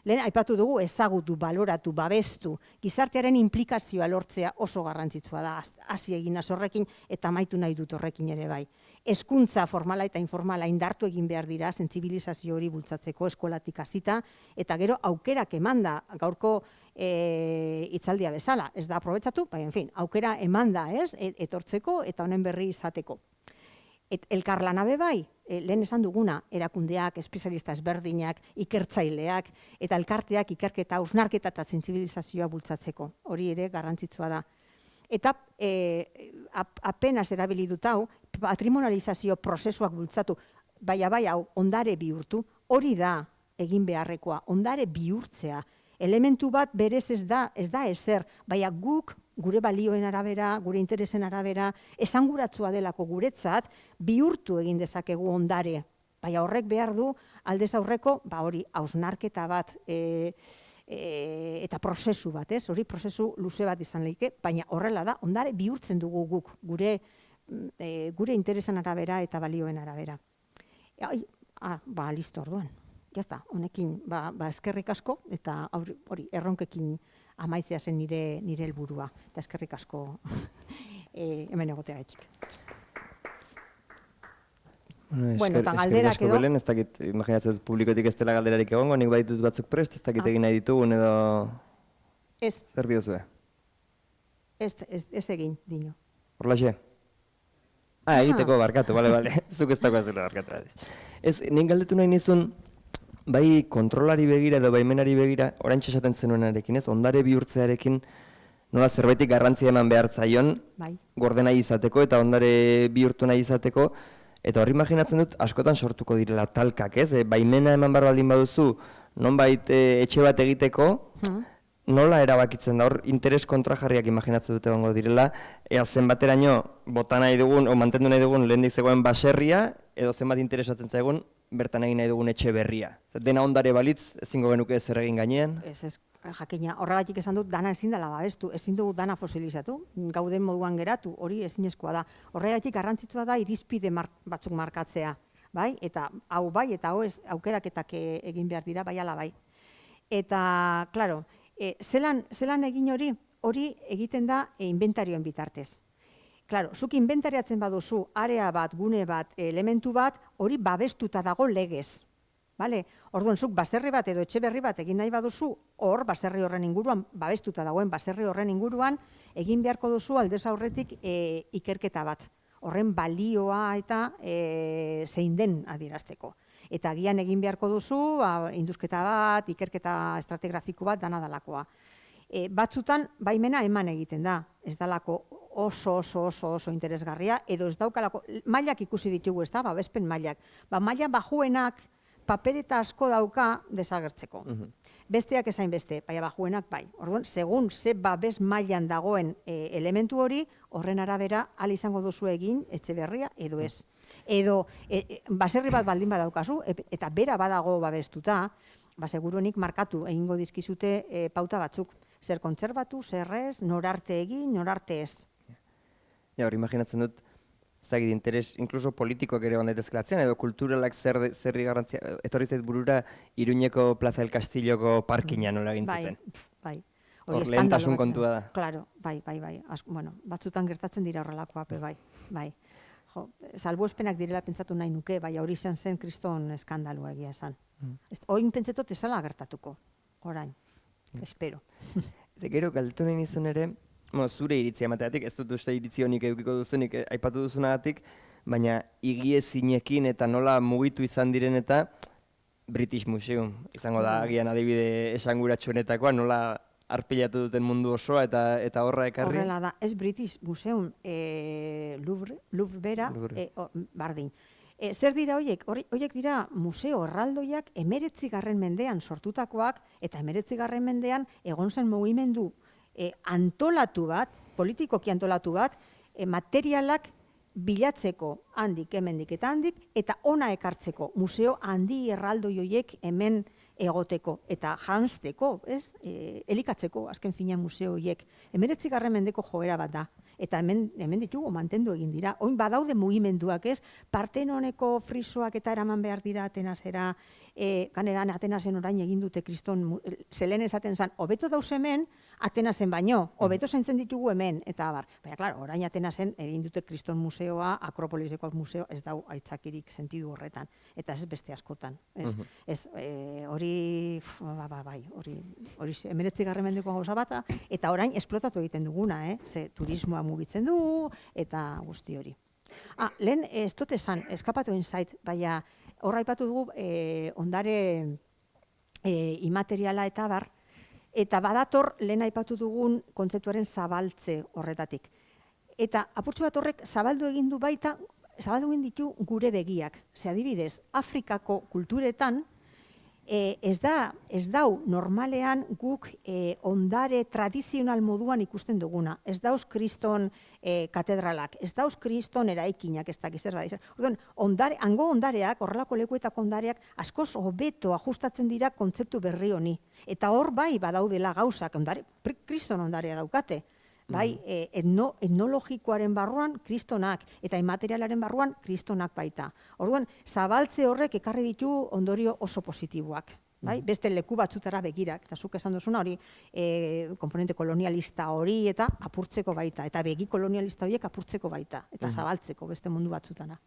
lehen aipatu dugu ezagutu, baloratu, babestu, gizartearen implikazioa lortzea oso garrantzitsua da, hasi egin horrekin eta amaitu nahi dut horrekin ere bai. Hezkuntza formala eta informala indartu egin behar dira, sentsibilizazio hori bultzatzeko eskolatik hasita, eta gero aukerak emanda, gaurko hitzaldia bezala, ez da aprobetxatu, en fin, aukera emanda, etortzeko eta honen berri izateko. Elkarlana be bai, lehen esan duguna, erakundeak, espezialista ezberdinak, ikertzaileak, eta elkarteak ikerketa, hausnarketa eta sentsibilizazioa bultzatzeko. Hori ere garrantzitsua da. Eta apenas erabili dut hau, patrimonializazio prozesuak bultzatu, bai hau, ondare bihurtu, hori da egin beharrekoa, ondare bihurtzea. Elementu bat berez ez da ezer, bai guk, gure balioen arabera, gure interesen arabera, esanguratsua delako guretzat, bihurtu egin dezakegu ondare. Baina horrek behar du, aldez aurreko, hori, hausnarketa bat eta prozesu bat, hori prozesu luze bat izan leike, baina horrela da, ondare bihurtzen dugu guk, gure interesen arabera eta balioen arabera. Listo, orduan. Jazta, honekin, eskerrik asko, eta hori, erronkekin amaitzea zen nire helburua, eta eskerrik asko hemen egoteagatik. Eta galderak edo... Ez dakit, imaginatzen dut publikotik ez dela galderarik egongo, nik baditut batzuk prest, ez dakit egin nahi ditugun edo... Ez. Zer diozue? Ez egin, dino. Horlaxe? Egiteko barkatu, bale, zuk ez dagoa zela barkatu. Ez, nik galdetu nahi nizun, bai kontrolari begira edo baimenari begira, oraintxe esaten zenuenarekin, ez? Ondare bihurtzearekin nola zerbaitik garrantzia eman behar zaion, gorde nahi izateko eta ondare bihurtu nahi izateko, eta horri imaginatzen dut askotan sortuko direla talkak, ez? Baimena eman behar baldin baduzu, nonbait etxe bat egiteko, nola erabakitzen da, hor interes kontrajarriak imaginatzen dute egongo direla, ea zenbateraino bota nahi dugun, o mantendu nahi dugun lehendik zegoen baserria, edo zenbat interesatzen zaigun, bertan egin nahi dugun etxe berria. Dena ondare balitz, ezingo genuke zer egin gainean? Ez, jakina, horregatik esan dut, dana ezin dela babestu, ezin dugu dana fosilizatu, gauden moduan geratu, hori ezinezkoa da. Horregatik garrantzitsua da irizpide batzuk markatzea, bai? Eta hau bai, eta hau ez aukeraketak egin behar dira, bai ala bai. Eta, klaro, zelan egin hori egiten da inventarioen bitartez. Claro, zuk inventariatzen baduzu area bat, gune bat, elementu bat, hori babestuta dago legez. Orduan, zuk baserri bat edo etxe berri bat egin nahi baduzu, hor, baserri horren inguruan, babestuta dagoen baserri horren inguruan, egin beharko duzu aldez aurretik ikerketa bat. Horren balioa eta zein den adierazteko. Eta agian egin beharko duzu, indusketa bat, ikerketa estrategrafiko bat, dana dalakoa. Batzutan, baimena eman egiten da, ez dalako oso interesgarria, edo ez daukalako, mailak ikusi ditugu, ez da, babespen mailak. Maila bajuenak papereta asko dauka desagertzeko. Besteak esain beste, baina bajuenak bai. Orduan, segun ze babes mailan dagoen elementu hori, horren arabera, al izango duzu egin, etxe berria, edo ez. Edo, baserri bat baldin badaukazu, eta bera badago babestuta, seguruenik markatu egingo dizkizute pauta batzuk. Zer kontserbatu, zer ez, norarte egin, norarte ez. Hor, imaginatzen dut, zagit interes, inkluso politikoak ere daitezkelatzen, edo kulturalak zerri garrantzia, etorri zait burura Iruñeko Plaza del Castilloko parkina nola egin zuten. Bai. Hor, lehentasun kontua da. Claro, bai. Bueno, batzutan gertatzen dira horrelakoa, bai. Salbuespenak direla pentsatu nahi nuke, bai, hori izan zen kriston eskandalua egia esan. Horin pentsetot esala gertatuko, orain. Espero. Eta gero, galdetu nahi nizun ere, zure iritzia emateatik, ez dut uste iritzi honik edukiko duzunik, aipatu duzunagatik, baina igiezinekin eta nola mugitu izan diren eta British Museum, izango da agian adibide esanguratsuenetakoa, nola arpilatu duten mundu osoa eta horra ekarri? Horrela da, ez British Museum, Louvre bera, bardin. Zer dira horiek? Horiek dira museo erraldoiak 19. mendean sortutakoak, eta 19. mendean egon zen mugimendu antolatu bat, politikoki antolatu bat, materialak bilatzeko handik, hemendik eta handik, eta ona ekartzeko museo handi erraldoi horiek hemen egoteko eta janzteko, elikatzeko azken fina museo horiek. 19. mendeko joera bat da. Eta hemen ditugu mantendu egin dira. Oin badaude mugimenduak, Partenoneko frisoak eta eraman behar dira Atenasera, ganeran Atenasen orain egin dute kriston, zelen esaten zen, hobeto dauz hemen, Atenasen baino, hobeto zaintzen ditugu hemen, eta abar. Baina, klaro, orain Atenasen egin dute kriston museoa, Akropoliseko museo, ez dau aitzakirik sentidu horretan, eta ez beste askotan. Hori, hori 19. mendeko gauza bata, eta orain esplotatu egiten duguna, ze turismoa mugitzen du, eta guzti hori. Lehen ez dut esan, eskapatu egin zait, baina horra aipatu dugu ondare imateriala eta bar, eta badator lehen aipatu dugun kontzeptuaren zabaltze horretatik. Eta apurtxo bat horrek zabaldu egin du baita, zabaldu egin ditu gure begiak. Ze adibidez, Afrikako kulturetan, ez dau normalean guk ondare tradizional moduan ikusten duguna. Ez dauz kriston katedralak, ez dauz kriston eraikinak, ez dakiz zer badiz. Hango ondareak, horrelako lekuetako ondareak, askoz hobeto ajustatzen dira kontzeptu berri honi. Eta hor bai badaudela gauzak, kriston ondarea daukate. Bai, etnologikoaren barruan kristonak, eta imaterialaren barruan kristonak baita. Orduan, zabaltze horrek ekarri ditu ondorio oso positiboak. Beste leku batzutara begirak, eta zuk esan duzuna hori komponente kolonialista hori eta apurtzeko baita, eta begi kolonialista horiek apurtzeko baita, eta zabaltzeko beste mundu batzutana.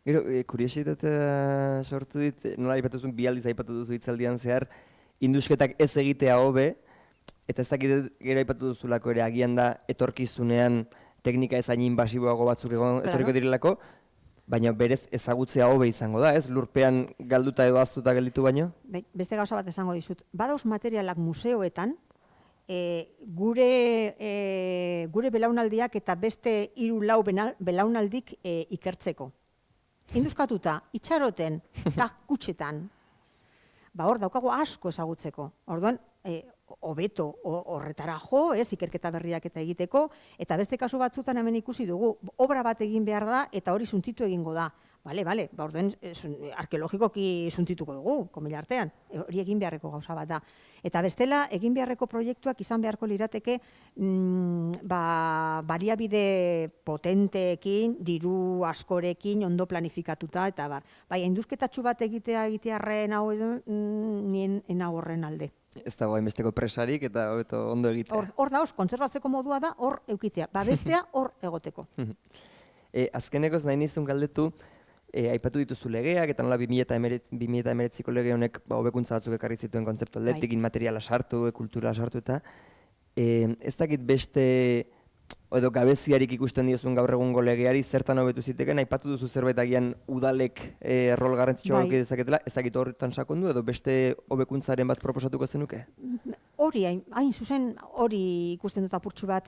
Gero, kuriositatea sortu dit, nola aipatu zuen, bi aldiz aipatu duzu hitzaldian zehar, indusketak ez egitea hobe, eta ez dakit gero aipatu duzulako ere agian da etorkizunean teknika ezain inbasiboago batzuk etorriko direlako, baina berez ezagutzea hobe izango da, ez? Lurpean galduta edo aztuta gelditu baino? Beste gauza bat esango dizut. Badauz materialak museoetan, gure belaunaldiak eta beste 3-4 belaunaldik ikertzeko. Induzkatuta, itxaroten, kutxetan, hor daukago asko ezagutzeko. Orduan, hobeto horretara jo, ikerketa berriak eta egiteko, eta beste kasu batzutan hemen ikusi dugu, obra bat egin behar da, eta hori suntzitu egingo da. Bale, orduen arkeologikoki suntzituko dugu, komila artean, hori egin beharreko gauza bat da. Eta bestela, egin beharreko proiektuak izan beharko lirateke baliabide potenteekin, diru askorekin, ondo planifikatuta, eta bar. Baina, induzketatxu bat egitearren hau nien enau horren alde. Ez dago hainbesteko presarik eta ondo egitea. Hor dauz, kontserbatzeko modua da, hor eukitzea. Bestea, hor egoteko. Azkenekoz nahi nizun galdetu, aipatu dituzu legeak, eta nola 2019ko lege honek hobekuntza batzuk ekarri zituen kontzeptu aldetik, materiala sartu, kultura sartu eta ez dakit beste edo gabeziarik ikusten diozun gaur egungo legeari zertan hobetu ziteken, aipatu duzu zerbait agian udalek rol garrantzitsua eduki dezaketela, ez dakit horretan sakondu edo beste hobekuntzaren bat proposatuko zenuke? Hori, hain zuzen hori ikusten dut apurtxu bat,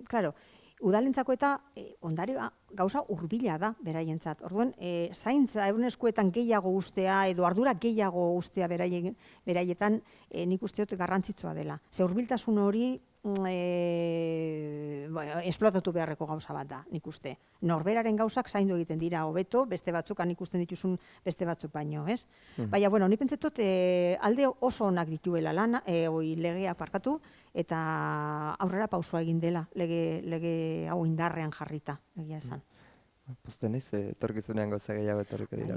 klaro, udalentzako eta ondare gauza hurbila da beraientzat. Orduan, zaintza euren eskuetan gehiago ustea edo ardura gehiago ustea beraietan nik uste dut garrantzitsua dela. Ze hurbiltasun hori esplotatu beharreko gauza bat da, nik uste. Norberaren gauzak zaindu egiten dira hobeto, beste batzuk, ikusten dituzun beste batzuk baino, ez? Baina, nik pentsetot alde oso onak dituela lan, legea parkatu, eta aurrera pausua egin dela, lege hau indarrean jarrita, egia esan. Pozten ez, etorkizunean gauza gehiago etorriko dira.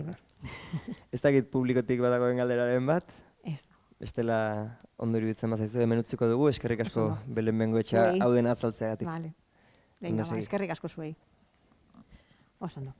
Ez dakit publikotik badagoen galderaren bat? Ez da. Bestela ondo iruditzen bazaizu, hemen utziko dugu, eskerrik asko Belen Bengoetxea hau dena azaltzeagatik. Vale. Venga, eskerrik asko zuei. Oso ondo.